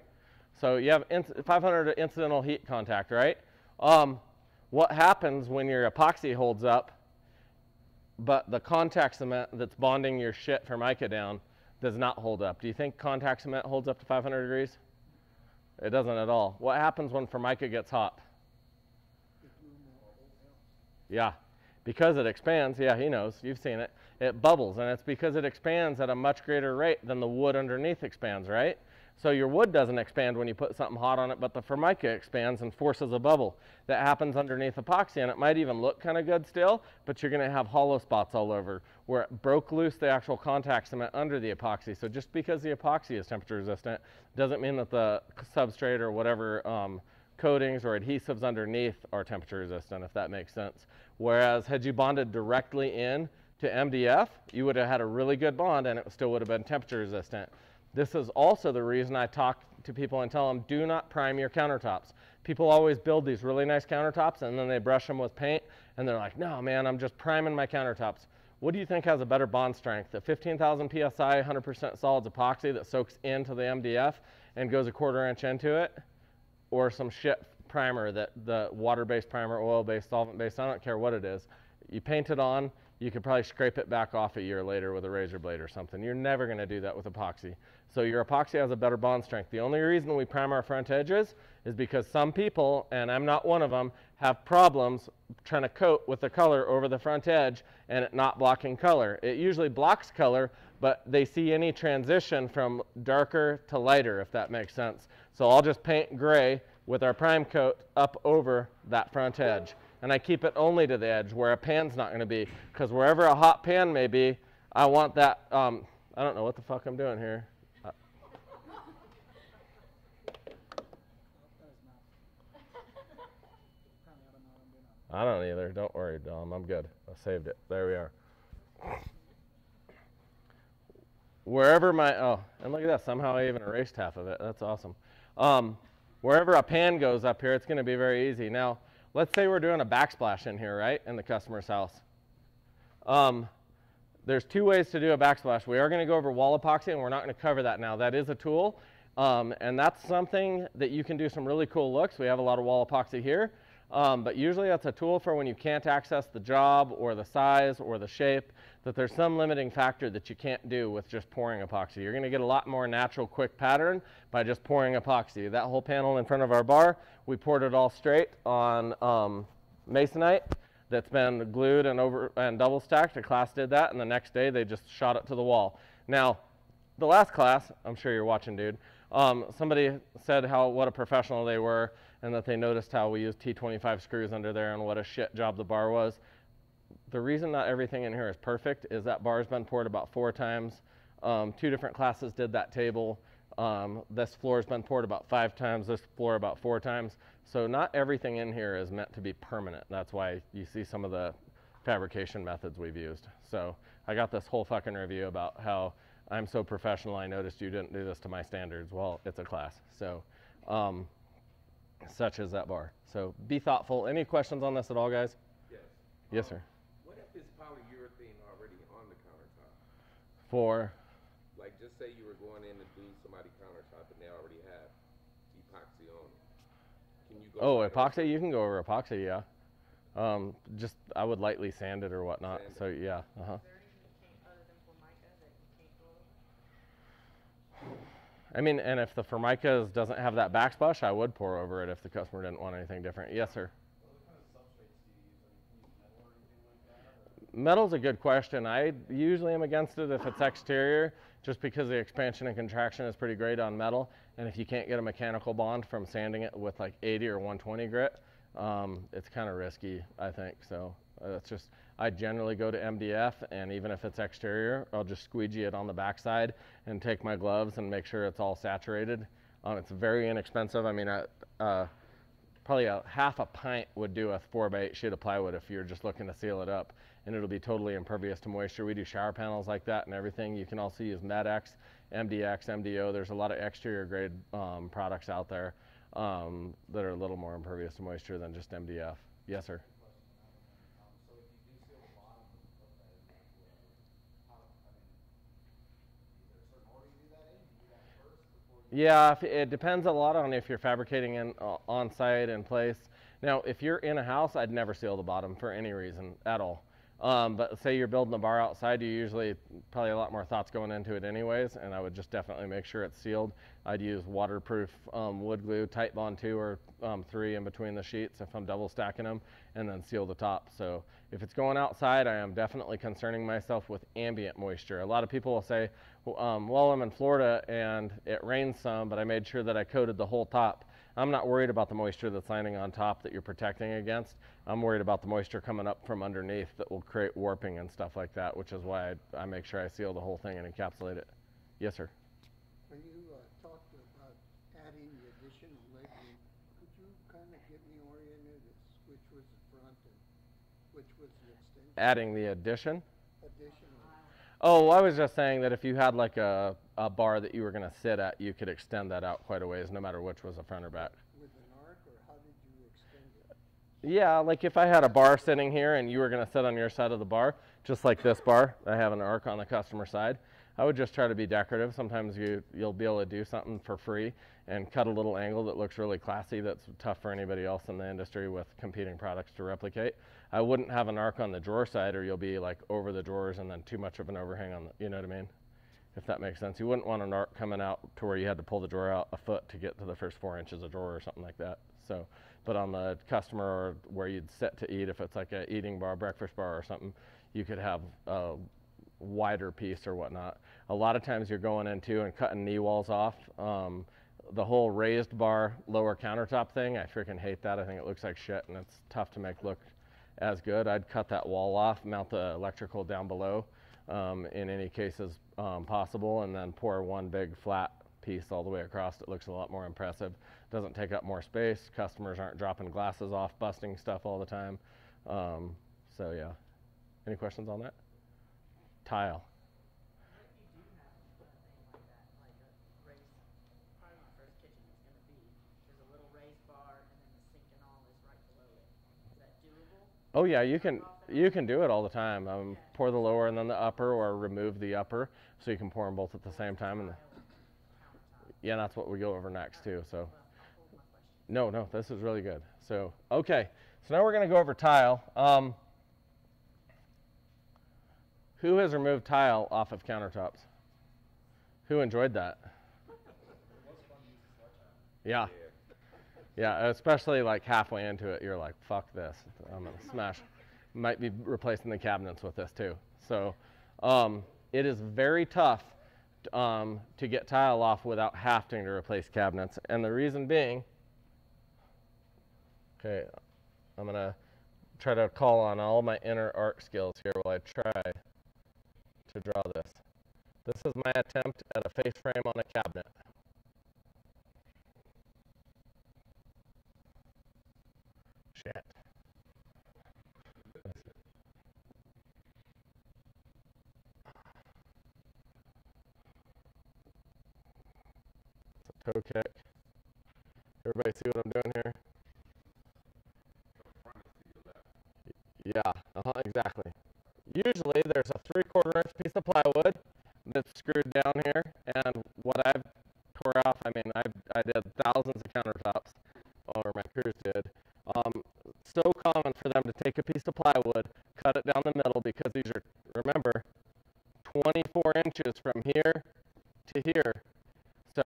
So you have 500 incidental heat contact, right? What happens when your epoxy holds up, but the contact cement that's bonding your shit Formica down does not hold up? Do you think contact cement holds up to 500 degrees? It doesn't at all. What happens when Formica gets hot? Yeah, because it expands. Yeah, he knows. You've seen it. It bubbles, and it's because it expands at a much greater rate than the wood underneath expands, right? So your wood doesn't expand when you put something hot on it, but the Formica expands and forces a bubble. That happens underneath epoxy, and it might even look kind of good still, but you're going to have hollow spots all over where it broke loose the actual contact cement under the epoxy. So just because the epoxy is temperature resistant doesn't mean that the substrate or whatever coatings or adhesives underneath are temperature resistant, if that makes sense. Whereas had you bonded directly in to MDF, you would have had a really good bond and it still would have been temperature resistant. This is also the reason I talk to people and tell them, do not prime your countertops. People always build these really nice countertops and then they brush them with paint and they're like, no man, I'm just priming my countertops. What do you think has a better bond strength? The 15,000 PSI 100% solids epoxy that soaks into the MDF and goes a 1/4 inch into it? Or some shit primer, that the water-based primer, oil-based, solvent-based, I don't care what it is. You paint it on, you could probably scrape it back off a year later with a razor blade or something. You're never going to do that with epoxy. So your epoxy has a better bond strength. The only reason we prime our front edges is because some people, and I'm not one of them, have problems trying to coat with the color over the front edge and it not blocking color. It usually blocks color, but they see any transition from darker to lighter, if that makes sense. So I'll just paint gray with our prime coat up over that front edge. And I keep it only to the edge where a pan's not going to be, because wherever a hot pan may be, I want that, I don't know what the fuck I'm doing here. I don't either. Don't worry, Dom. I'm good. I saved it. There we are. wherever my, oh, and look at that, somehow I even erased half of it. That's awesome. Wherever a pan goes up here, it's going to be very easy. Now, let's say we're doing a backsplash in here, right, in the customer's house. There's two ways to do a backsplash. We are going to go over wall epoxy, and we're not going to cover that now. That is a tool, and that's something that you can do some really cool looks. We have a lot of wall epoxy here, but usually that's a tool for when you can't access the job or the size or the shape, that there's some limiting factor that you can't do with just pouring epoxy. You're going to get a lot more natural, quick pattern by just pouring epoxy. That whole panel in front of our bar, we poured it all straight on masonite that's been glued and double stacked. A class did that, and the next day they just shot it to the wall. Now, the last class, I'm sure you're watching, dude, somebody said what a professional they were, and that they noticed how we used T25 screws under there and what a shit job the bar was. The reason not everything in here is perfect is that bar's been poured about 4 times. 2 different classes did that table. This floor's been poured about 5 times, this floor about 4 times. So not everything in here is meant to be permanent. That's why you see some of the fabrication methods we've used. So I got this whole fucking review about how I'm so professional, I noticed you didn't do this to my standards. Well, it's a class. So such is that bar. So be thoughtful. Any questions on this at all, guys? Yes. Yes, sir. What if it's polyurethane already on the countertop? For? Like, just say you were going in to do somebody's countertop and they already have epoxy on it. Can you go? Oh, epoxy? You can go over epoxy, yeah. Just I would lightly sand it or whatnot. Sand it. So yeah. Is there anything you can't, other than Formica, that you can't go over? I mean, and if the Formica doesn't have that backsplash, I would pour over it if the customer didn't want anything different. Yes, sir. Metal's a good question. I usually am against it if it's exterior, just because the expansion and contraction is pretty great on metal. And if you can't get a mechanical bond from sanding it with like 80 or 120 grit, it's kind of risky, I think. So that's just, I generally go to MDF, and even if it's exterior, I'll just squeegee it on the backside and take my gloves and make sure it's all saturated. It's very inexpensive. I mean, probably a half a pint would do a 4x8 sheet of plywood if you're just looking to seal it up, and it'll be totally impervious to moisture. We do shower panels like that and everything. You can also use MedX, MDX, MDO. There's a lot of exterior grade products out there that are a little more impervious to moisture than just MDF. Yes, sir. Yeah, it depends a lot on if you're fabricating on site in place. Now, if you're in a house, I'd never seal the bottom for any reason at all. But say you're building a bar outside, you usually probably a lot more thoughts going into it anyways, and I would just definitely make sure it's sealed. I'd use waterproof wood glue, tight bond 2 or 3 in between the sheets if I'm double stacking them, and then seal the top. So if it's going outside, I am definitely concerning myself with ambient moisture. A lot of people will say, well, I'm in Florida and it rains some, but I made sure that I coated the whole top. I'm not worried about the moisture that's landing on top that you're protecting against. I'm worried about the moisture coming up from underneath that will create warping and stuff like that, which is why I make sure I seal the whole thing and encapsulate it. Yes, sir. When you talked about adding the additional legroom, could you kind of get me oriented as which was the front and which was the extension? Adding the addition? Additional. Oh, I was just saying that if you had like a bar that you were going to sit at, you could extend that out quite a ways, no matter which was the front or back. With an arc, or how did you extend it? Yeah, like if I had a bar sitting here and you were going to sit on your side of the bar, just like this bar, I have an arc on the customer side. I would just try to be decorative. Sometimes you'll be able to do something for free and cut a little angle that looks really classy that's tough for anybody else in the industry with competing products to replicate. I wouldn't have an arc on the drawer side, or you'll be like over the drawers and then too much of an overhang on the, you know what I mean? If that makes sense. You wouldn't want an arc coming out to where you had to pull the drawer out a foot to get to the first 4 inches of drawer or something like that. So, but on the customer or where you'd sit to eat, if it's like a eating bar, breakfast bar or something, you could have a wider piece or whatnot. A lot of times you're going into and cutting knee walls off. The whole raised bar, lower countertop thing, I freaking hate that. I think it looks like shit and it's tough to make look as good. I'd cut that wall off, mount the electrical down below in any cases possible, and then pour one big flat piece all the way across. It looks a lot more impressive. Doesn't take up more space. Customers aren't dropping glasses off, busting stuff all the time. So yeah. Any questions on that? Tile. Oh yeah, you can do it all the time. Pour the lower and then the upper, or remove the upper, so you can pour them both at the same time. And yeah, that's what we go over next too. So no, this is really good. So okay, so now we're gonna go over tile. Who has removed tile off of countertops? Who enjoyed that? Yeah. Yeah, especially like halfway into it, you're like, fuck this. I'm going to smash. Might be replacing the cabinets with this too. So it is very tough to get tile off without having to replace cabinets. And the reason being, okay, I'm going to try to call on all my inner art skills here while I try to draw this. This is my attempt at a face frame on a cabinet. Shit. It's a toe kick. Everybody see what I'm doing here? Yeah, exactly. Usually there's a 3/4 inch piece of plywood that's screwed down here, and what I've tore off, I mean, I did thousands of countertops, or my crews did. So common for them to take a piece of plywood, cut it down the middle, because these are, remember, 24 inches from here to here. So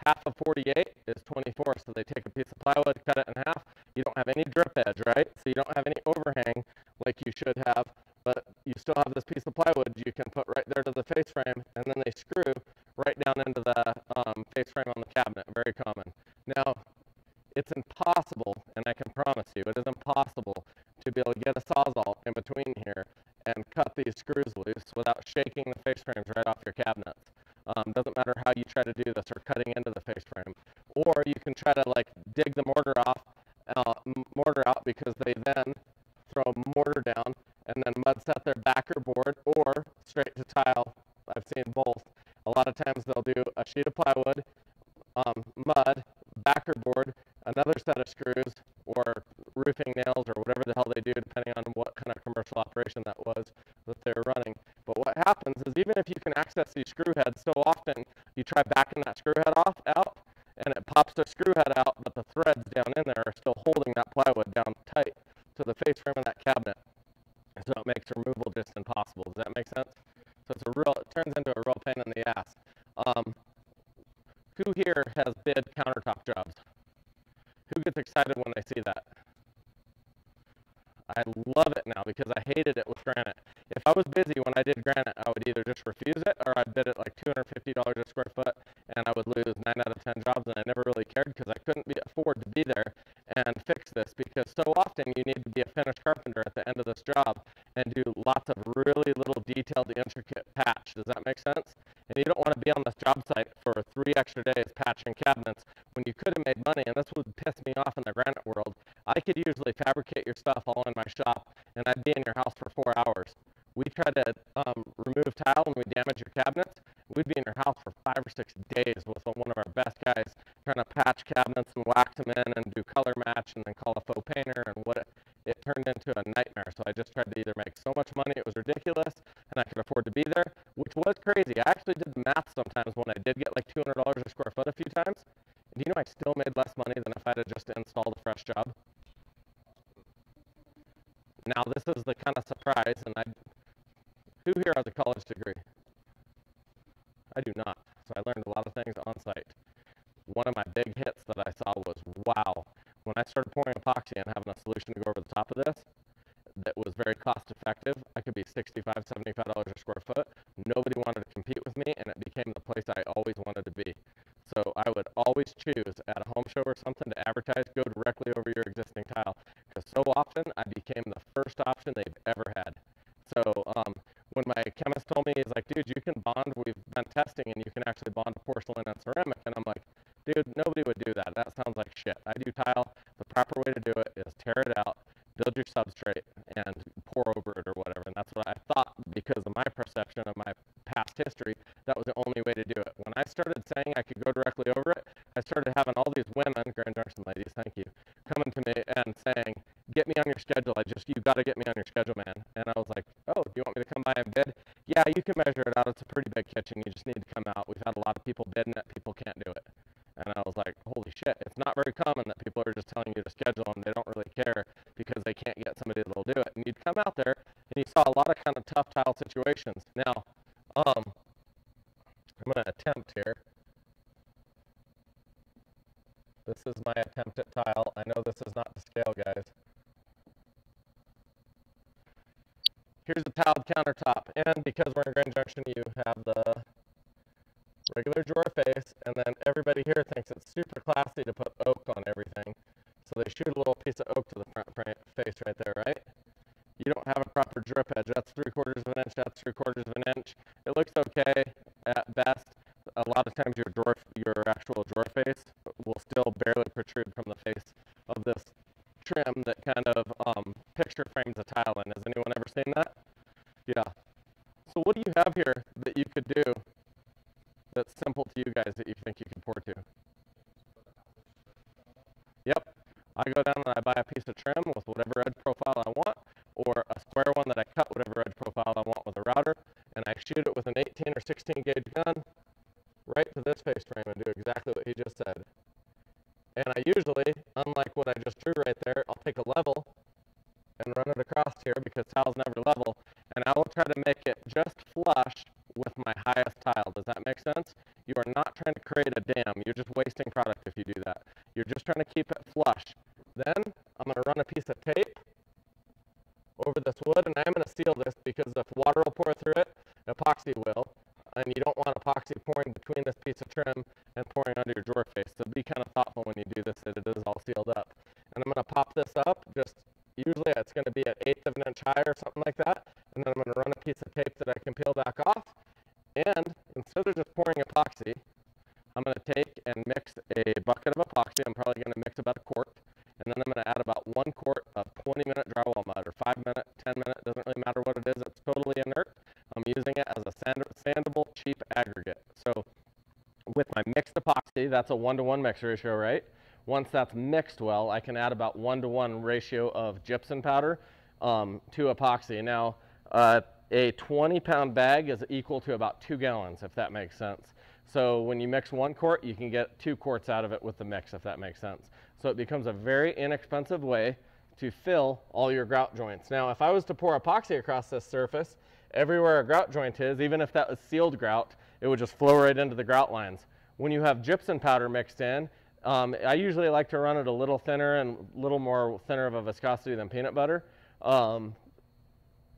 half of 48 is 24, so they take a piece of plywood, cut it in half. You don't have any drip edge, right? So you don't have any overhang like you should have, but you still have this piece of plywood you can put right there to the face frame, and then they screw right down into the face frame on the cabinet. Very common. Now, it's impossible, and I can promise you, it is impossible to be able to get a Sawzall in between here and cut these screws loose without shaking the face frames right off your cabinets. Doesn't matter how you try to do this, or cutting into the face frame. Or you can try to like dig the mortar out, because they then throw mortar down and then mud set their backer board, or straight to tile. I've seen both. A lot of times they'll do a sheet of plywood, mud, backer board, another set of screws, or roofing nails, or whatever the hell they do, depending on what kind of commercial operation that was that they're running. But what happens is, even if you can access these screw heads, so often you try backing that screw head out, and it pops the screw head out, but the threads down in there are still holding that plywood down tight to the face frame of that cabinet. So it makes removal just impossible. Does that make sense? So it turns into a real pain in the ass. Who here has bid countertop jobs? Who gets excited when they see that? I love it now, because I hated it with granite. If I was busy when I did granite, I would either just refuse it, or I'd bid it like $250 a square foot, and I would lose 9 out of 10 jobs, and I never really cared, because I couldn't afford to be there and fix this, because so often you need to be a finished carpenter at the end of this job and do lots of really little detailed, intricate patch. Does that make sense? And you don't want to be on this job site for 3 extra days patching cabinets when you could have made money, and this would piss me off in the granite world. I could usually fabricate your stuff all in my shop, and I'd be in your house for 4 hours. We try to remove tile and we damage your cabinets. We'd be in your house for 5 or 6 days with one of our best guys trying to patch cabinets and wax them in and do color match and then call a faux painter, and it turned into a nightmare. So I just tried to either make so much money it was ridiculous and I could afford to be there, which was crazy. I actually did the math sometimes when I did get like $200 a square foot a few times. And you know, I still made less money than if I had just installed a fresh job. Now this is the kind of surprise, and who here has a college degree? I do not. So I learned a lot of things on site. One of my big hits that I saw was, wow, when I started pouring epoxy and having a solution to go over the top of this that was very cost effective, I could be $65, $75 a square foot. Nobody wanted to compete with me, and it became the place I always wanted to be. So I would always choose at a home show or something to advertise, go directly over your existing tile, because so often I became the first option they've ever had. So when my chemist told me, he's like, dude, you can bond, we've been testing, and you can actually bond porcelain and ceramic. And I'm like, dude, nobody would do that. That sounds like shit. I do tile. The proper way to do it is tear it out, build your substrate, and pour over it or whatever. And that's what I thought, because of my perception of my past history, that was the only way to do it. When I started saying I could go directly over it, I started having all these women, Grand Junction ladies, thank you, coming to me and saying, get me on your schedule. You got to get me on your schedule, man. And I was like, oh, do you want me to come by and bid? Yeah, you can measure it out. It's a pretty big kitchen. You just need to come out. We've had a lot of people bidding it. People can't do it. And I was like, holy shit. It's not very common that people are just telling you to schedule and they don't really care because they can't get somebody that'll do it. And you'd come out there and you saw a lot of kind of tough tile situations. Now, I'm going to attempt here. This is my attempt at tile. I know this is not to scale, guys. Here's the tiled countertop, and because we're in Grand Junction, you have the regular drawer face, and then everybody here thinks it's super classy to put oak on everything. So they shoot a little piece of oak to the front face right there, right? You don't have a proper drip edge. That's 3/4 of an inch, that's 3/4 of an inch. It looks okay at best. A lot of times your actual drawer face will still barely protrude from the face of this trim that kind of picture frames a tile in. Has anyone ever seen that? Yeah. So what do you have here that you could do that's simple to you guys that you think you could pour to? Yep. I go down and I buy a piece of trim with whatever edge profile I want, or a square one that I cut whatever edge profile I want with a router, and I shoot it with an 18 or 16 gauge gun right to this face frame and do exactly what he just said. And I usually, unlike what I just drew right there, I'll take a level and run it across here because tile's never level, and I will try to make it just flush with my highest tile. Does that make sense? You are not trying to create a dam. You're just wasting product if you do that. You're just trying to keep it flush. Then I'm going to run a piece of tape over this wood, and I'm going to seal this because if water will pour through it, epoxy will, and you don't want epoxy pouring between this piece of trim and pouring under your drawer face. So be kind of thoughtful when you do this that it is all sealed up. And I'm going to pop this up, just usually it's going to be 1/8 of an inch high or something like that, and then I'm going to run a piece of tape that I can peel back off, and instead of just pouring epoxy, I'm going to take and mix a bucket of epoxy. I'm probably going to mix about 1 quart, and then I'm going to add about 1 quart of 20-minute drywall mud, or 5-minute, 10-minute, doesn't really matter what it is, it's totally inert. I'm using it as a sandable, cheap aggregate. So with my mixed epoxy, that's a 1-to-1 mix ratio, right? Once that's mixed well, I can add about 1-to-1 ratio of gypsum powder to epoxy. Now, a 20-pound bag is equal to about 2 gallons, if that makes sense. So when you mix 1 quart, you can get 2 quarts out of it with the mix, if that makes sense. So it becomes a very inexpensive way to fill all your grout joints. Now, if I was to pour epoxy across this surface, everywhere a grout joint is, even if that was sealed grout, it would just flow right into the grout lines. When you have gypsum powder mixed in, I usually like to run it a little thinner and a little more thinner of a viscosity than peanut butter.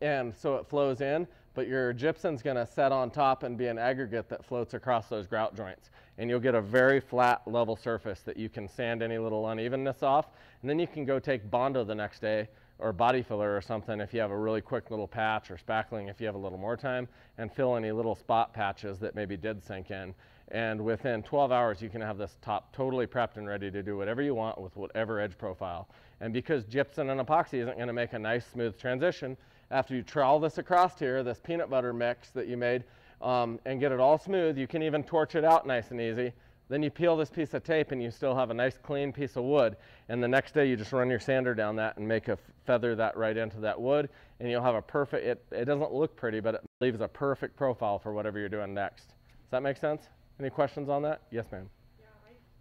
And so it flows in, but your gypsum's going to set on top and be an aggregate that floats across those grout joints. And you'll get a very flat, level surface that you can sand any little unevenness off. And then you can go take Bondo the next day, or body filler or something if you have a really quick little patch, or spackling if you have a little more time, and fill any little spot patches that maybe did sink in. And within 12 hours, you can have this top totally prepped and ready to do whatever you want with whatever edge profile. And because gypsum and epoxy isn't going to make a nice, smooth transition, after you trowel this across here, this peanut butter mix that you made, and get it all smooth, you can even torch it out nice and easy. Then you peel this piece of tape and you still have a nice clean piece of wood. And the next day you just run your sander down that and make a feather that right into that wood, and you'll have a perfect, it doesn't look pretty, but it leaves a perfect profile for whatever you're doing next. Does that make sense? Any questions on that? Yes, ma'am. Yeah,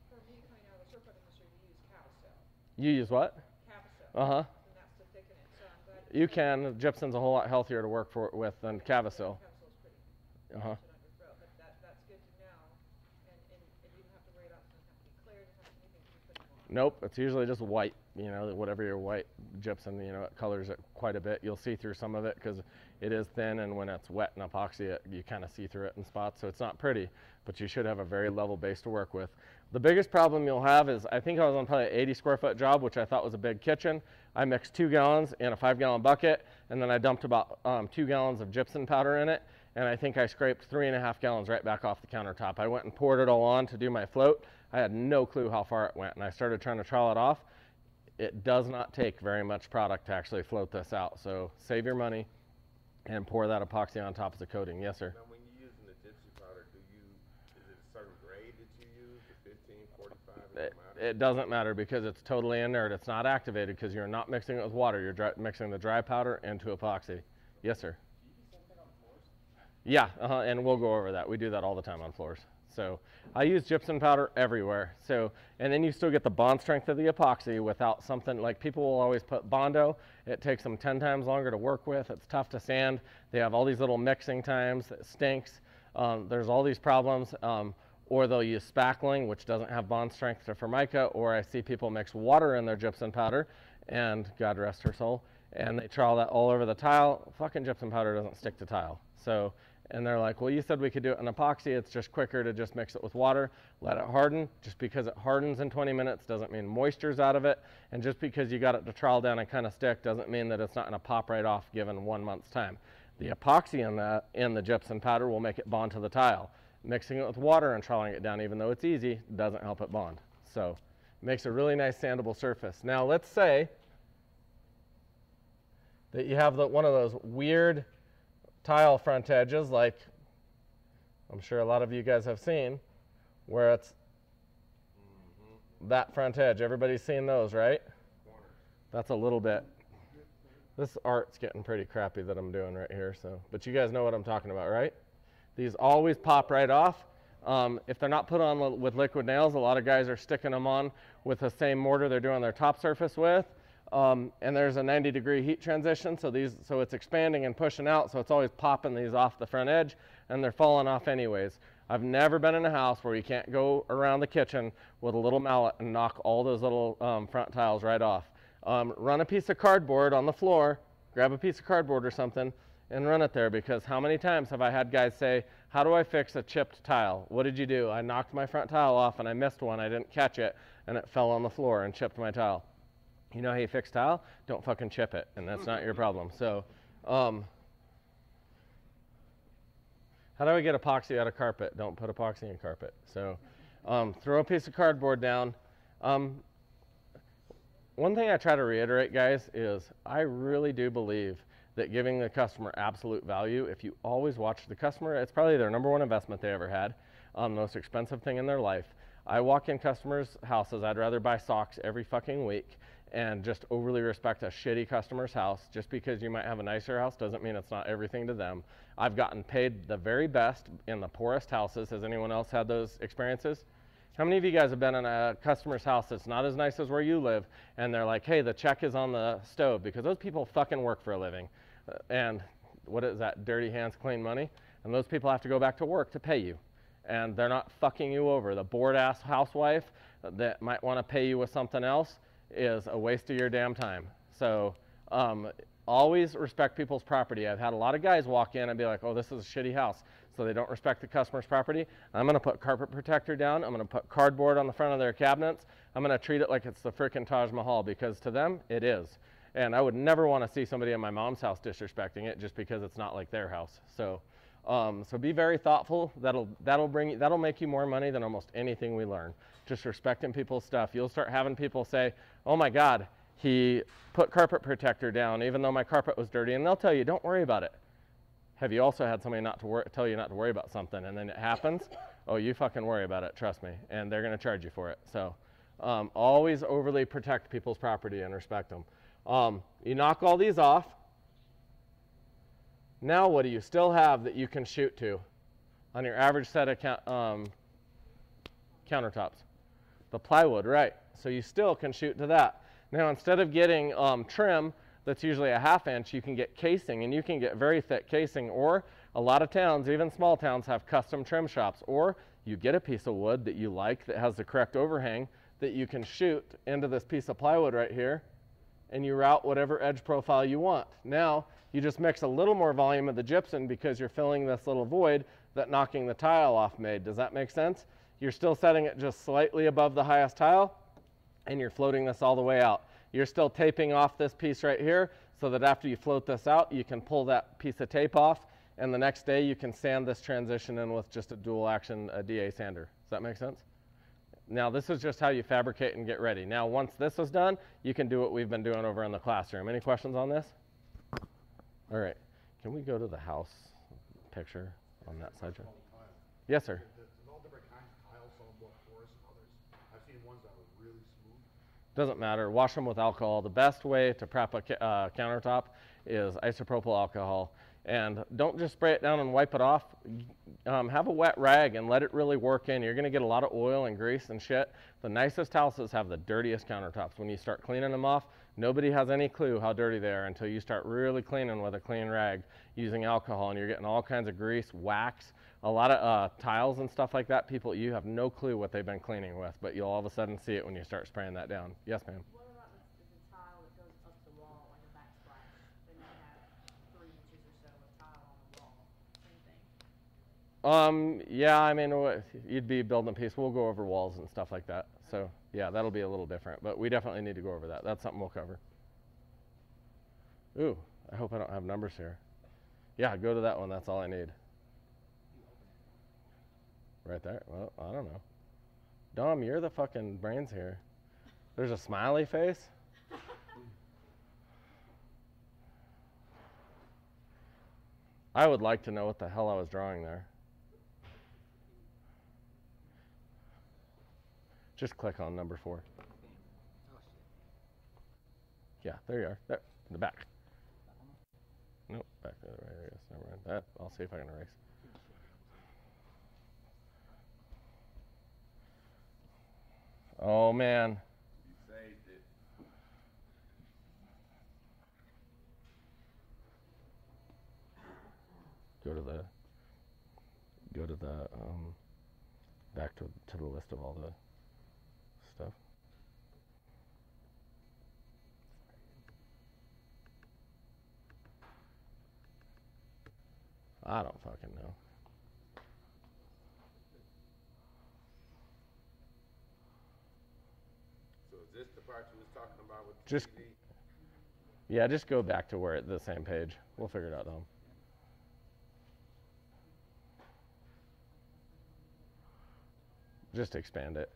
for me coming out of the surfboard industry, we use Cavicil. You use what? Cavicil. Uh-huh. And that's to thicken it, so I'm glad. You can. Gypsum's a whole lot healthier to work with than Cavicil. Cavicil's pretty. Uh-huh. But that's good to know. And you don't have to worry about it. It doesn't have to be clear. It doesn't have to be anything. Just put it on. Nope, it's usually just white, you know, whatever your white gypsum, you know, it colors it quite a bit. You'll see through some of it because it is thin, and when it's wet in epoxy, you kind of see through it in spots, so it's not pretty, but you should have a very level base to work with. The biggest problem you'll have is, I think I was on probably an 80 square foot job, which I thought was a big kitchen. I mixed 2 gallons in a 5-gallon bucket, and then I dumped about 2 gallons of gypsum powder in it, and I think I scraped 3.5 gallons right back off the countertop. I went and poured it all on to do my float. I had no clue how far it went, and I started trying to trowel it off. It does not take very much product to actually float this out, so save your money and pour that epoxy on top as a coating. Yes, sir? Now, when you're using the gypsum powder, is it a certain grade that you use, the 15, 45, does it matter? It doesn't matter because it's totally inert. It's not activated because you're not mixing it with water. You're mixing the dry powder into epoxy. Yes, sir. Yeah, and we'll go over that. We do that all the time on floors. So I use gypsum powder everywhere. So, and then you still get the bond strength of the epoxy without something like people will always put Bondo. It takes them 10 times longer to work with. It's tough to sand. They have all these little mixing times. It stinks. There's all these problems. Or they'll use spackling, which doesn't have bond strength to Formica. Or I see people mix water in their gypsum powder, and God rest her soul, and they trowel that all over the tile. Fucking gypsum powder doesn't stick to tile. So. And they're like, well, you said we could do it in epoxy. It's just quicker to just mix it with water, let it harden. Just because it hardens in 20 minutes doesn't mean moisture's out of it. And just because you got it to trowel down and kind of stick doesn't mean that it's not going to pop right off given 1 month's time. The epoxy in the gypsum powder will make it bond to the tile. Mixing it with water and troweling it down, even though it's easy, doesn't help it bond. So it makes a really nice sandable surface. Now let's say that you have one of those weird tile front edges, like I'm sure a lot of you guys have seen, where it's that front edge. Everybody's seen those, right? That's a little bit. This art's getting pretty crappy that I'm doing right here, so. But you guys know what I'm talking about, right? These always pop right off. If they're not put on with liquid nails, a lot of guys are sticking them on with the same mortar they're doing their top surface with. And there's a 90-degree heat transition, so it's expanding and pushing out, so it's always popping these off the front edge, and they're falling off anyways. I've never been in a house where you can't go around the kitchen with a little mallet and knock all those little front tiles right off. Run a piece of cardboard on the floor, grab a piece of cardboard or something, and run it there, because how many times have I had guys say, how do I fix a chipped tile? What did you do? I knocked my front tile off, and I missed one. I didn't catch it, and it fell on the floor and chipped my tile. You know how you fix tile? Don't fucking chip it, and that's not your problem. So, how do I get epoxy out of carpet? Don't put epoxy in carpet. So, throw a piece of cardboard down. One thing I try to reiterate, guys, is I really do believe that giving the customer absolute value, if you always watch the customer, it's probably their #1 investment they ever had, the most expensive thing in their life. I walk in customers' houses, I'd rather buy socks every fucking week and just overly respect a shitty customer's house. Just because you might have a nicer house doesn't mean it's not everything to them. I've gotten paid the very best in the poorest houses. Has anyone else had those experiences? How many of you guys have been in a customer's house that's not as nice as where you live, and they're like, hey, the check is on the stove? Because those people fucking work for a living. And what is that? Dirty hands, clean money? And those people have to go back to work to pay you. And they're not fucking you over. The bored-ass housewife that might want to pay you with something else is a waste of your damn time. So always respect people's property. I've had a lot of guys walk in and be like, oh, this is a shitty house. So they don't respect the customer's property. I'm going to put carpet protector down. I'm going to put cardboard on the front of their cabinets. I'm going to treat it like it's the frickin' Taj Mahal, because to them, it is. And I would never want to see somebody in my mom's house disrespecting it just because it's not like their house. So so be very thoughtful. That'll make you more money than almost anything we learn. Just respecting people's stuff. You'll start having people say, oh my God, he put carpet protector down even though my carpet was dirty, and they'll tell you, don't worry about it. Have you also had somebody tell you not to worry about something, and then it happens? Oh, you fucking worry about it, trust me, and they're gonna charge you for it. So always overly protect people's property and respect them. You knock all these off. Now what do you still have that you can shoot to on your average set of countertops? The plywood, right. So you still can shoot to that. Now instead of getting trim that's usually a 1/2 inch, you can get casing, and you can get very thick casing, or a lot of towns, even small towns, have custom trim shops, or you get a piece of wood that you like that has the correct overhang that you can shoot into this piece of plywood right here, and you route whatever edge profile you want. Now you just mix a little more volume of the gypsum because you're filling this little void that knocking the tile off made. Does that make sense? You're still setting it just slightly above the highest tile, and you're floating this all the way out. You're still taping off this piece right here so that after you float this out, you can pull that piece of tape off, and the next day you can sand this transition in with just a dual action DA sander. Does that make sense? Now this is just how you fabricate and get ready. Now once this is done, you can do what we've been doing over in the classroom. Any questions on this? All right, can we go to the house picture on that side? Yes, sir. There's all different kinds of tiles, some more porous and others. I've seen ones that are really Doesn't matter. Wash them with alcohol. The best way to prep a countertop is isopropyl alcohol. And don't just spray it down and wipe it off. Have a wet rag and let it really work in. You're going to get a lot of oil and grease and shit. The nicest houses have the dirtiest countertops. When you start cleaning them off, nobody has any clue how dirty they are until you start really cleaning with a clean rag using alcohol, and you're getting all kinds of grease, wax, a lot of tiles and stuff like that. People, you have no clue what they've been cleaning with, but you'll all of a sudden see it when you start spraying that down. Yes, ma'am? What about the tile that goes up the wall, like a backsplash? Then you have 3 inches or so of tile on the wall. Same thing. Yeah, I mean, you'd be building a piece. We'll go over walls and stuff like that. So, yeah, that'll be a little different, but we definitely need to go over that. That's something we'll cover. Ooh, I hope I don't have numbers here. Yeah, go to that one. That's all I need. Right there? Well, I don't know. Dom, you're the fucking brains here. There's a smiley face? I would like to know what the hell I was drawing there. Just click on number 4. Yeah, there you are. There, in the back. Nope, back the other way, I guess. Never mind that. I'll see if I can erase. Oh, man. You saved it. Go to the back to the list of all the stuff. I don't fucking know. So is this the part you was talking about with the Just- TV? Yeah, just go back to where it's the same page. We'll figure it out, Dom. Just expand it.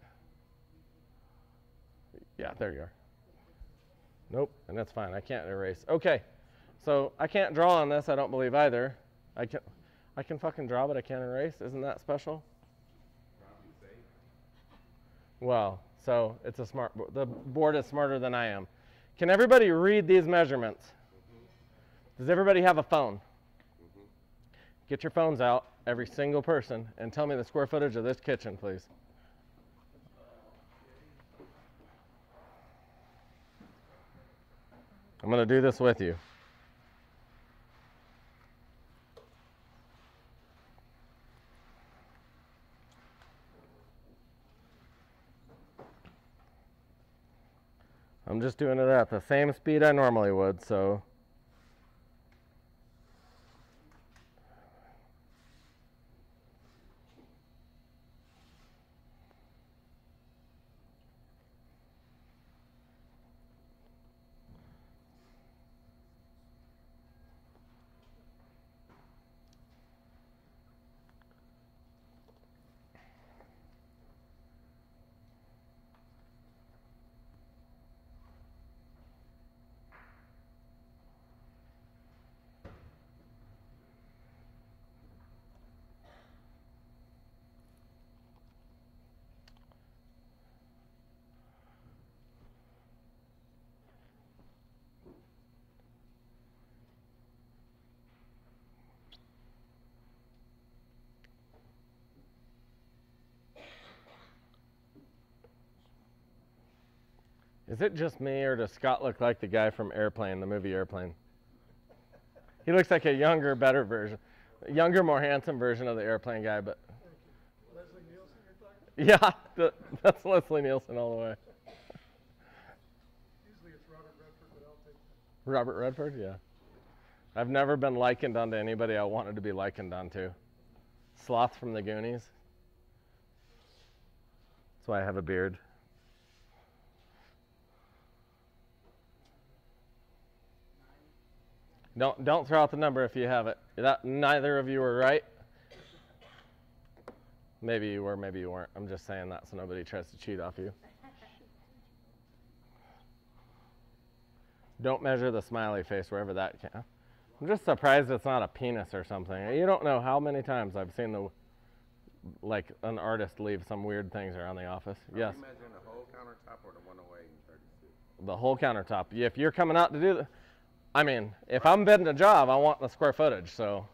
Yeah, there you are. Nope, and that's fine. I can't erase. Okay, so I can't draw on this. I don't believe either. I can fucking draw, but I can't erase. Isn't that special? Probably saved. Well, so it's a smart. The board is smarter than I am. Can everybody read these measurements? Does everybody have a phone? Get your phones out, every single person, and tell me the square footage of this kitchen, please. I'm going to do this with you. I'm just doing it at the same speed I normally would, so. Is it just me, or does Scott look like the guy from Airplane, the movie Airplane? He looks like a younger, better version, younger, more handsome version of the Airplane guy, but. Leslie Nielsen you're talking? Yeah, that's Leslie Nielsen all the way. Usually it's Robert Redford, but I'll take that. Robert Redford, yeah. I've never been likened onto anybody I wanted to be likened onto. Sloth from the Goonies. That's why I have a beard. Don't throw out the number if you have it. Neither of you were right. Maybe you were, maybe you weren't. I'm just saying that so nobody tries to cheat off you. Don't measure the smiley face wherever that can. I'm just surprised it's not a penis or something. You don't know how many times I've seen an artist leave some weird things around the office. Are Yes. you measuring the whole countertop or the one away and 36? The whole countertop. If you're coming out to do I mean, if I'm bidding a job, I want the square footage, so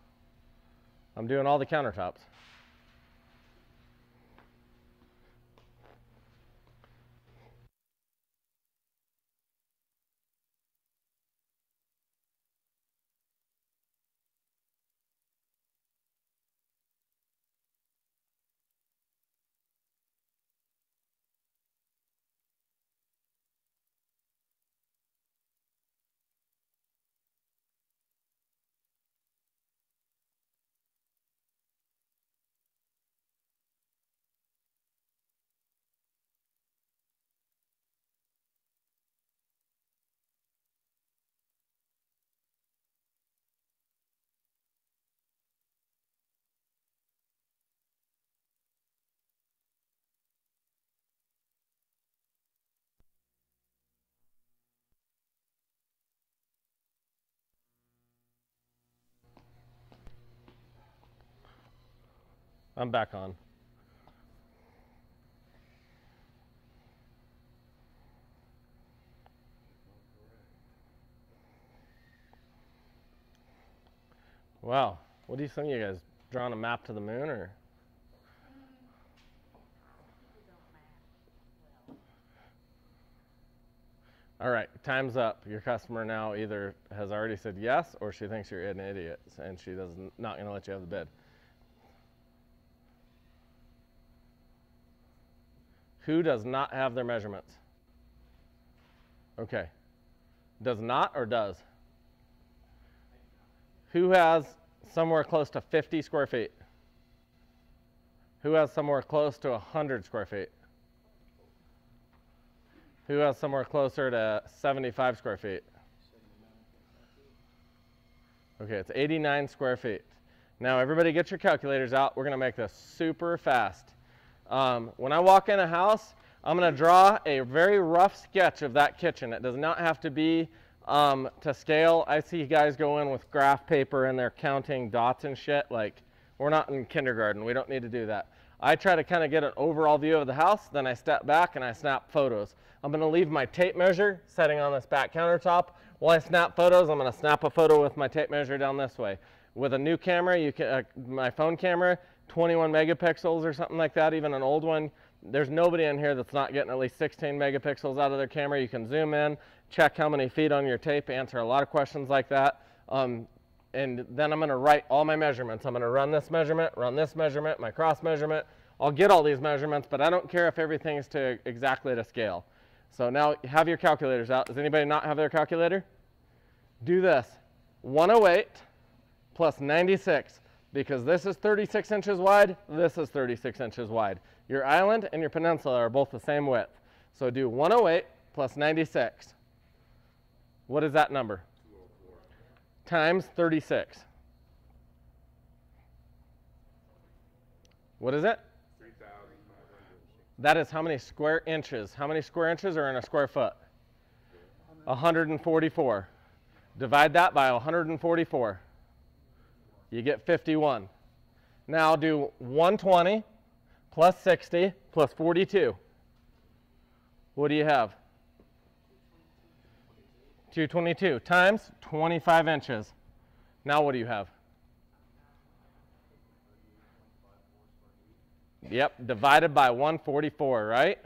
I'm doing all the countertops. I'm back on. Wow, what do you think, you guys? Drawing a map to the moon, or? All right, time's up. Your customer now either has already said yes, or she thinks you're an idiot, and she doesn't not going to let you have the bid. Who does not have their measurements? Okay. Does not or does? Who has somewhere close to 50 square feet? Who has somewhere close to 100 square feet? Who has somewhere closer to 75 square feet? Okay, it's 89 square feet. Now everybody get your calculators out. We're going to make this super fast. When I walk in a house, I'm going to draw a very rough sketch of that kitchen. It does not have to be to scale. I see guys go in with graph paper and they're counting dots and shit. Like, we're not in kindergarten. We don't need to do that. I try to kind of get an overall view of the house, then I step back and I snap photos. I'm going to leave my tape measure setting on this back countertop. While I snap photos, I'm going to snap a photo with my tape measure down this way. With a new camera, you can, my phone camera, 21 megapixels or something like that, even an old one. There's nobody in here that's not getting at least 16 megapixels out of their camera. You can zoom in, check how many feet on your tape, answer a lot of questions like that. And then I'm going to write all my measurements. I'm going to run this measurement, my cross measurement. I'll get all these measurements, but I don't care if everything is to exactly to scale. So now have your calculators out. Does anybody not have their calculator? Do this. 108 plus 96, because this is 36 inches wide, this is 36 inches wide. Your island and your peninsula are both the same width. So do 108 plus 96. What is that number? 204. Times 36. What is it? 3,500. That is how many square inches? How many square inches are in a square foot? 144. Divide that by 144. You get 51. Now do 120 plus 60 plus 42. What do you have? 222 times 25 inches. Now what do you have? Yep, divided by 144, right?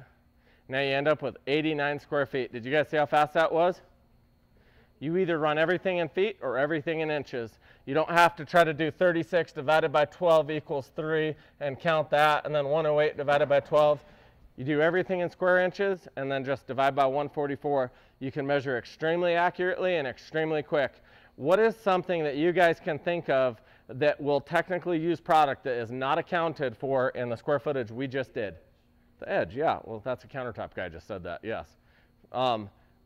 Now you end up with 89 square feet. Did you guys see how fast that was? You either run everything in feet or everything in inches. You don't have to try to do 36 divided by 12 equals 3 and count that, and then 108 divided by 12. You do everything in square inches and then just divide by 144. You can measure extremely accurately and extremely quick. What is something that you guys can think of that will technically use product that is not accounted for in the square footage we just did? The edge, yeah. Well, that's a countertop guy just said that, yes.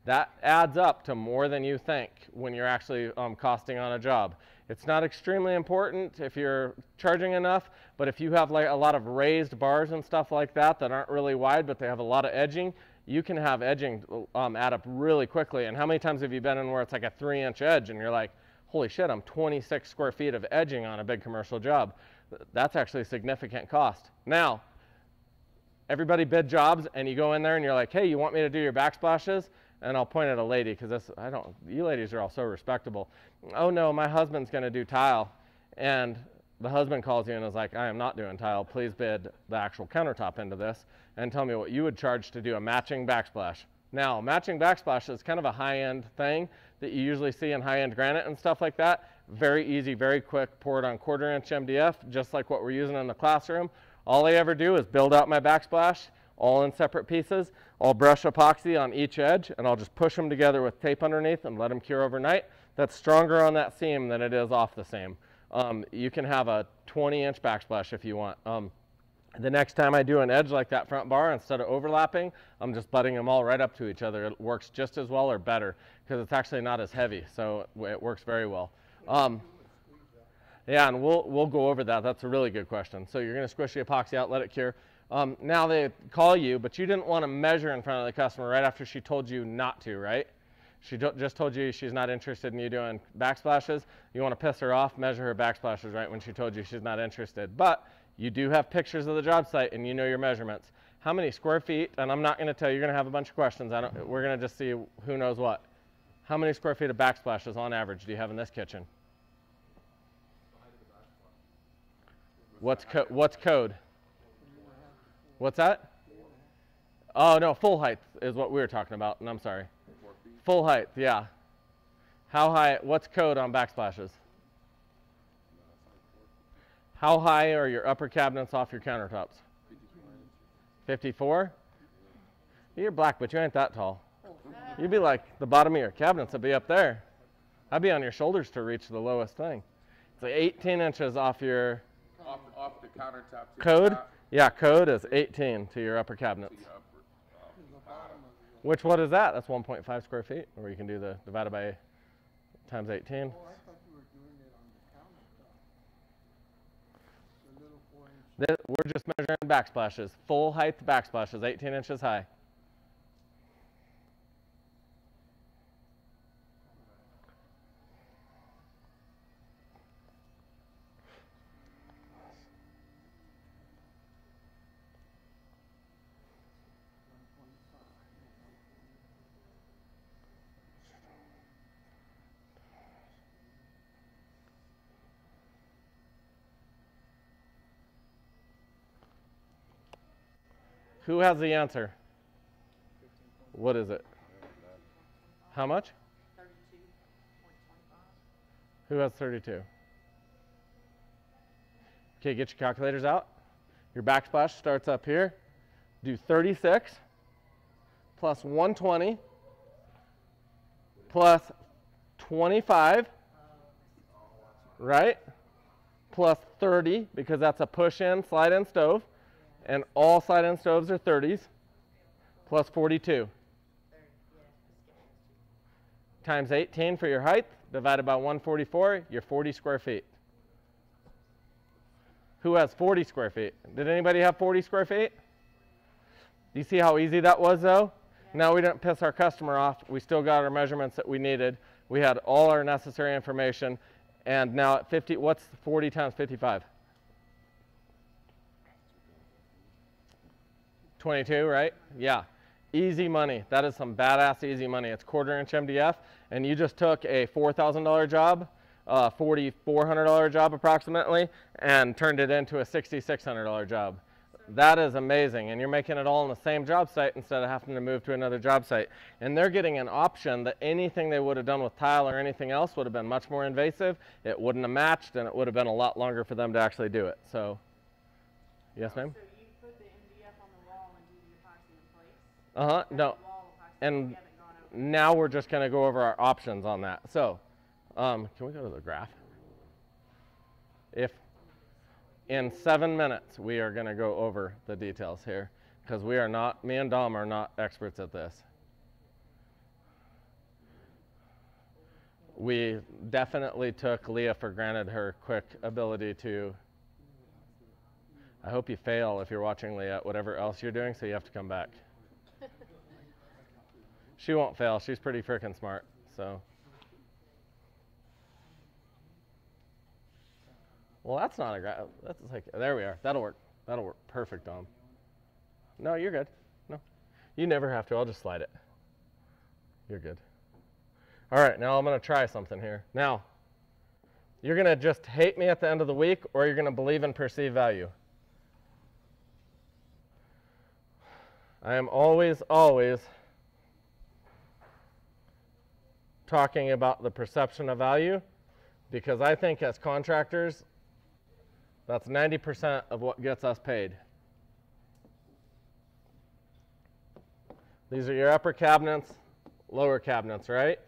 That adds up to more than you think when you're actually costing on a job. It's not extremely important if you're charging enough, but if you have like a lot of raised bars and stuff like that that aren't really wide, but they have a lot of edging, you can have edging add up really quickly. And how many times have you been in where it's like a 3-inch edge and you're like, holy shit, I'm 26 square feet of edging on a big commercial job. That's actually a significant cost. Now, everybody bid jobs and you go in there and you're like, hey, you want me to do your backsplashes? and I'll point at a lady because you ladies are all so respectable. Oh no, my husband's going to do tile. And the husband calls you and is like, I am not doing tile. Please bid the actual countertop into this and tell me what you would charge to do a matching backsplash. Now, matching backsplash is kind of a high-end thing that you usually see in high-end granite and stuff like that. Very easy, very quick, pour it on 1/4-inch MDF, just like what we're using in the classroom. All I ever do is build out my backsplash, all in separate pieces. I'll brush epoxy on each edge, and I'll just push them together with tape underneath and let them cure overnight. That's stronger on that seam than it is off the seam. You can have a 20-inch backsplash if you want. The next time I do an edge like that front bar, instead of overlapping, I'm just butting them all right up to each other. It works just as well or better because it's actually not as heavy, so it works very well. Yeah, and we'll go over that. That's a really good question. So you're going to squish the epoxy out, let it cure. Now they call you, but you didn't want to measure in front of the customer right after she told you not to, right? She just told you she's not interested in you doing backsplashes. You want to piss her off, measure her backsplashes right when she told you she's not interested. But you do have pictures of the job site and you know your measurements. How many square feet, and I'm not going to tell you, you're going to have a bunch of questions. We're going to just see who knows what. How many square feet of backsplashes on average do you have in this kitchen? What's code? What's that? Oh, no, full height is what we were talking about, and I'm sorry. Full height, yeah. How high, what's code on backsplashes? How high are your upper cabinets off your countertops? 54? You're black, but you ain't that tall. You'd be like, the bottom of your cabinets would be up there. I'd be on your shoulders to reach the lowest thing. It's like 18 inches off your... Off the countertop. Code? Yeah, code is 18 to your upper cabinets. Which, what is that? That's 1.5 square feet, or you can do the divided by times 18. Oh, I thought you were doing it on the countertop. The little 4-inch. We're just measuring backsplashes. Full height backsplashes, 18 inches high. Who has the answer? What is it? How much? 32.25. Who has 32? Okay, get your calculators out. Your backsplash starts up here. Do 36 plus 120 plus 25, right? Plus 30, because that's a push-in, slide-in stove. And all slide-in stoves are 30s, plus 42. Times 18 for your height, divided by 144, you're 40 square feet. Who has 40 square feet? Did anybody have 40 square feet? Do you see how easy that was, though? Yeah. Now we didn't piss our customer off. We still got our measurements that we needed. We had all our necessary information. And now at 50, what's 40 times 55? 22, right? Yeah. Easy money. That is some badass easy money. It's 1/4-inch MDF, and you just took a $4,000 job, $4,400 job approximately, and turned it into a $6,600 job. That is amazing, and you're making it all on the same job site instead of having to move to another job site. And they're getting an option that anything they would have done with tile or anything else would have been much more invasive. It wouldn't have matched, and it would have been a lot longer for them to actually do it. So, yes, ma'am? No, and now we're just going to go over our options on that. So, can we go to the graph? If in 7 minutes we are going to go over the details here, because we are not, me and Dom are not experts at this. We definitely took Leah for granted her quick ability to, I hope you fail if you're watching Leah at whatever else you're doing, so you have to come back. She won't fail. She's pretty freaking smart. So, well, that's not a graph. That's like, there we are. That'll work. That'll work. Perfect, Dom. No, you're good. No, you never have to. I'll just slide it. You're good. All right, now I'm going to try something here. Now, you're going to just hate me at the end of the week, or you're going to believe in perceived value. I am always talking about the perception of value, because I think as contractors, that's 90% of what gets us paid. These are your upper cabinets, lower cabinets, right?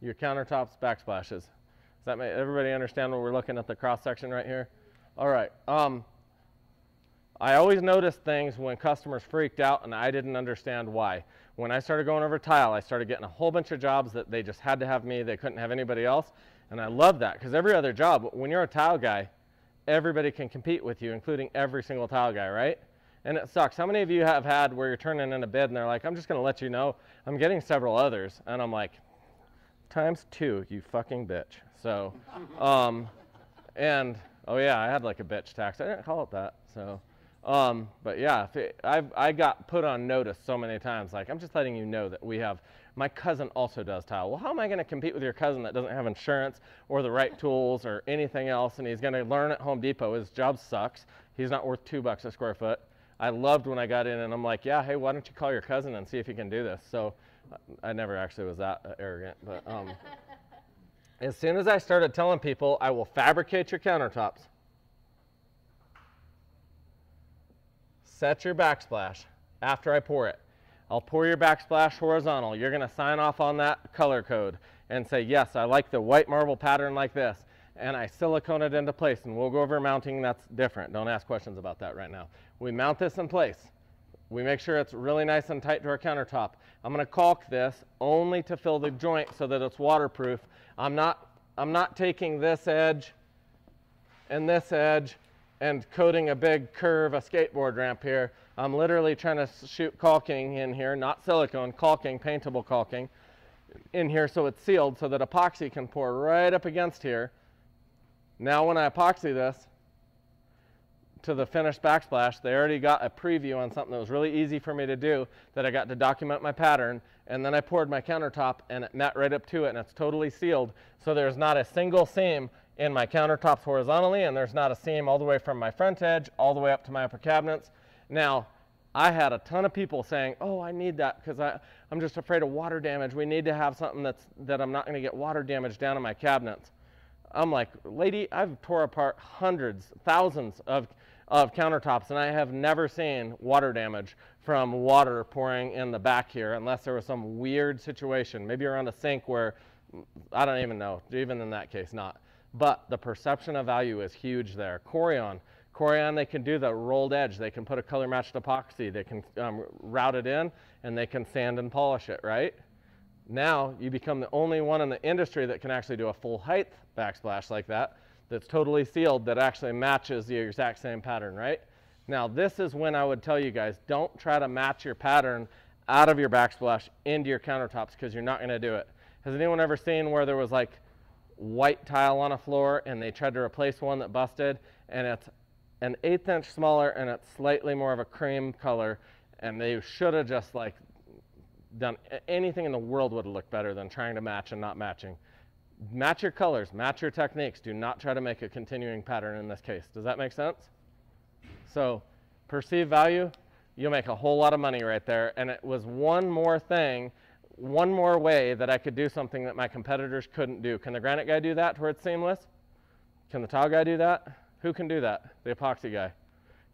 Your countertops, backsplashes. Does that make everybody understand when we're looking at the cross section right here? All right. I always noticed things when customers freaked out and I didn't understand why. When I started going over tile, I started getting a whole bunch of jobs that they just had to have me. They couldn't have anybody else. And I love that, because every other job, when you're a tile guy, everybody can compete with you, including every single tile guy, right? And it sucks. How many of you have had where you're turning in a bid and they're like, I'm just going to let you know, I'm getting several others. And I'm like, ×2, you fucking bitch. So, and, oh yeah, I had like a bitch tax. I didn't call it that. So, but yeah, I got put on notice so many times. Like, I'm just letting you know that we have, my cousin also does tile. Well, how am I going to compete with your cousin that doesn't have insurance or the right tools or anything else, and he's going to learn at Home Depot? His job sucks. He's not worth $2 a square foot. I loved when I got in and I'm like, yeah, hey, why don't you call your cousin and see if he can do this? So I never actually was that arrogant, but as soon as I started telling people I will fabricate your countertops, set your backsplash after I pour it. I'll pour your backsplash horizontal. You're going to sign off on that color code and say, yes, I like the white marble pattern like this. And I silicone it into place, and we'll go over mounting. That's different. Don't ask questions about that right now. We mount this in place. We make sure it's really nice and tight to our countertop. I'm going to caulk this only to fill the joint so that it's waterproof. I'm not taking this edge and coating a big curve, a skateboard ramp here. I'm literally trying to shoot caulking in here, not silicone, caulking, paintable caulking in here so it's sealed so that epoxy can pour right up against here. Now when I epoxy this to the finished backsplash, they already got a preview on something that was really easy for me to do, that I got to document my pattern, and then I poured my countertop and it met right up to it, and it's totally sealed, so there's not a single seam in my countertops horizontally, and there's not a seam all the way from my front edge all the way up to my upper cabinets. Now, I had a ton of people saying, oh, I need that because I'm just afraid of water damage. We need to have something that I'm not going to get water damage down in my cabinets. I'm like, lady, I've tore apart hundreds, thousands of countertops, and I have never seen water damage from water pouring in the back here unless there was some weird situation, maybe around a sink where, I don't even know, even in that case, not. But the perception of value is huge there. Corian, they can do the rolled edge. They can put a color matched epoxy. They can route it in, and they can sand and polish it, right? Now you become the only one in the industry that can actually do a full height backsplash like that, that's totally sealed, that actually matches the exact same pattern, right? Now this is when I would tell you guys, don't try to match your pattern out of your backsplash into your countertops, because you're not going to do it. Has anyone ever seen where there was like white tile on a floor and they tried to replace one that busted, and it's an 1/8 inch smaller and it's slightly more of a cream color, and they should have just like done anything in the world would have looked better than trying to match and not matching. Match your colors, match your techniques. Do not try to make a continuing pattern in this case. Does that make sense? So perceived value, you'll make a whole lot of money right there. And it was one more thing, one more way that I could do something that my competitors couldn't do. Can the granite guy do that to where it's seamless? Can the tile guy do that? Who can do that? The epoxy guy.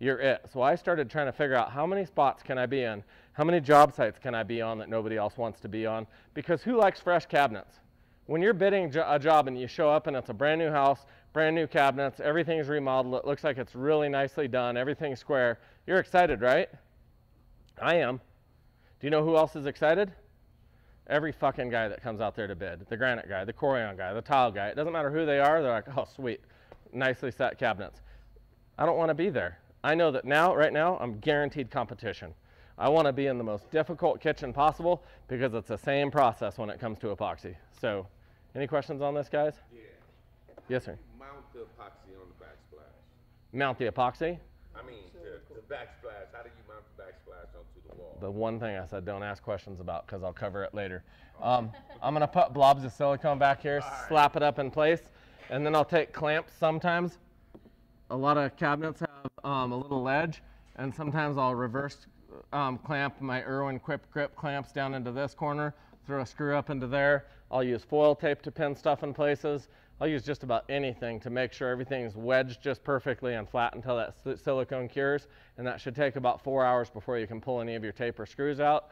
You're it. So I started trying to figure out how many spots can I be in? How many job sites can I be on that nobody else wants to be on? Because who likes fresh cabinets? When you're bidding a job and you show up and it's a brand new house, brand new cabinets, everything's remodeled, it looks like it's really nicely done, everything's square, you're excited, right? I am. Do you know who else is excited? Every fucking guy that comes out there to bid. The granite guy, the Corian guy, the tile guy. It doesn't matter who they are, they're like, oh sweet, nicely set cabinets. I don't want to be there. I know that now, right now, I'm guaranteed competition. I want to be in the most difficult kitchen possible because it's the same process when it comes to epoxy. So, any questions on this, guys? Yeah. Yes, sir. Mount the epoxy on the backsplash. Mount the epoxy? I mean, the backsplash. How do you mount the backsplash onto the wall? The one thing I said don't ask questions about because I'll cover it later. I'm going to put blobs of silicone back here, slap it up in place, and then I'll take clamps sometimes. A lot of cabinets have a little ledge, and sometimes I'll reverse clamp my Irwin Quick Grip clamps down into this corner, throw a screw up into there. I'll use foil tape to pin stuff in places. I'll use just about anything to make sure everything's wedged just perfectly and flat until that silicone cures, and that should take about 4 hours before you can pull any of your tape or screws out.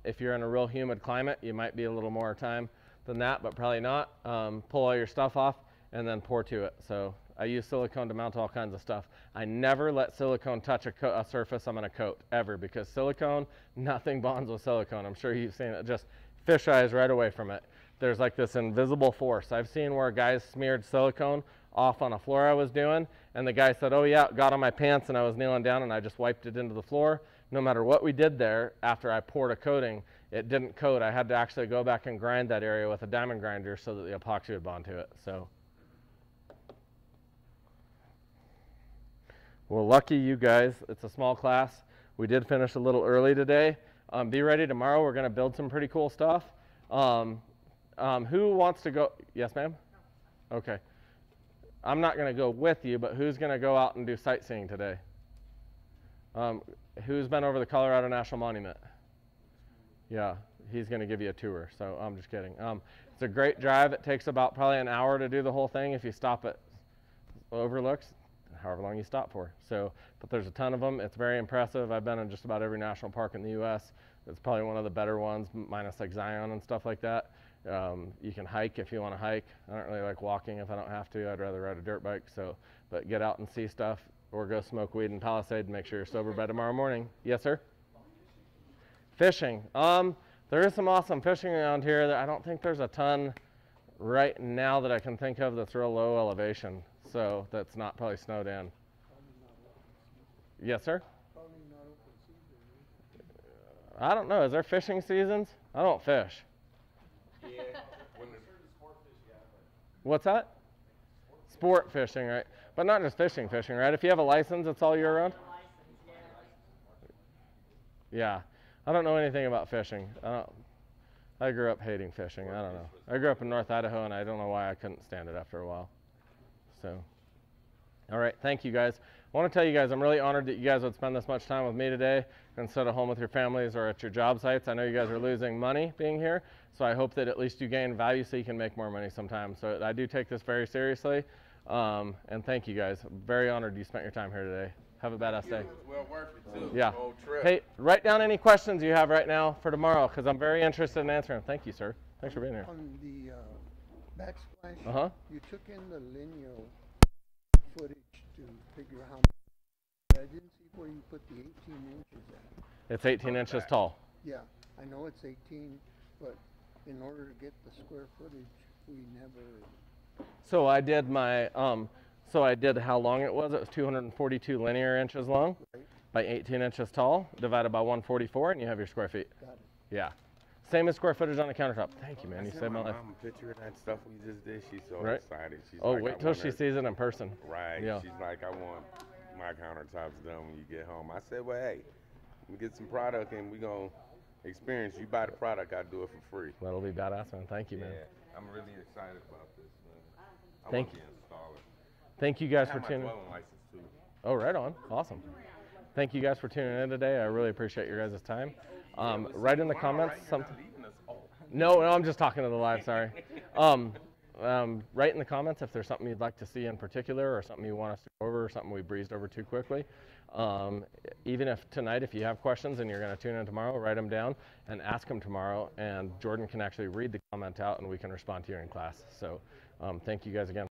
If you're in a real humid climate, you might be a little more time than that, but probably not. Pull all your stuff off and then pour to it. So I use silicone to mount all kinds of stuff. I never let silicone touch a surface I'm going to coat, ever, because silicone, nothing bonds with silicone. I'm sure you've seen it. Just fish eyes right away from it. There's like this invisible force. I've seen where guys smeared silicone off on a floor I was doing, and the guy said, oh yeah, it got on my pants and I was kneeling down and I just wiped it into the floor. No matter what we did there, after I poured a coating, it didn't coat. I had to actually go back and grind that area with a diamond grinder so that the epoxy would bond to it. So, well, lucky you guys. It's a small class. We did finish a little early today. Be ready tomorrow. We're going to build some pretty cool stuff. Who wants to go? Yes, ma'am? Okay. I'm not going to go with you, but who's going to go out and do sightseeing today? Who's been over the Colorado National Monument? Yeah, he's going to give you a tour, so I'm just kidding. It's a great drive. It takes about probably an hour to do the whole thing if you stop at overlooks, however long you stop for. So, but there's a ton of them. It's very impressive. I've been in just about every national park in the U.S. It's probably one of the better ones, minus like Zion and stuff like that. You can hike if you want to hike. I don't really like walking if I don't have to. I'd rather ride a dirt bike. So, but get out and see stuff, or go smoke weed in Palisade and make sure you're sober by tomorrow morning. Yes, sir? Fishing. There is some awesome fishing around here. I don't think there's a ton right now that I can think of that's real low elevation. So that's not probably snowed in. Yes, sir? I don't know. Is there fishing seasons? I don't fish. Yeah. What's that? Sport fishing, right? But not just fishing, right? If you have a license, it's all year round? Yeah. I don't know anything about fishing. I grew up hating fishing. I don't know. I grew up in North Idaho, and I don't know why I couldn't stand it after a while. So, all right. Thank you, guys. I want to tell you guys, I'm really honored that you guys would spend this much time with me today instead of home with your families or at your job sites. I know you guys are losing money being here, so I hope that at least you gain value so you can make more money sometime. So I do take this very seriously, and thank you guys. I'm very honored you spent your time here today. Have a badass day. It was well worth it, too. Yeah. The whole trip. Hey, write down any questions you have right now for tomorrow, because I'm very interested in answering them. Thank you, sir. Thanks for being here. On the backsplash, Uh-huh. you took in the linear footage to figure how much. I didn't see where you put the 18 inches at. It's 18 inches tall. Yeah, I know it's 18, but in order to get the square footage, we never. So I did my, so I did how long it was. It was 242 linear inches long, Right. by 18 inches tall, divided by 144, and you have your square feet. Got it. Yeah. Same as square footage on the countertop. Thank you, man. You saved my life. Mom picture of that stuff we just did. She's so Right. excited. She's Oh, like, wait I till want she her- sees it in person. Right. Yeah. She's like, I want my countertops done when you get home. I said, well, hey, we get some product and we gonna experience. You buy the product, I do it for free. That'll be badass, man. Thank you, man. Yeah, I'm really excited about this, man. I Thank want to install it. Thank you guys I for have my tuning. dwelling license too. Oh, right on. Awesome. Thank you guys for tuning in today. I really appreciate your guys' time. Write in the comments something. No, I'm just talking to the live, sorry. Write in the comments if there's something you'd like to see in particular, or something you want us to go over, or something we breezed over too quickly. Even if tonight, if you have questions and you're going to tune in tomorrow, write them down and ask them tomorrow, and Jordan can actually read the comment out and we can respond to you in class. So thank you guys again.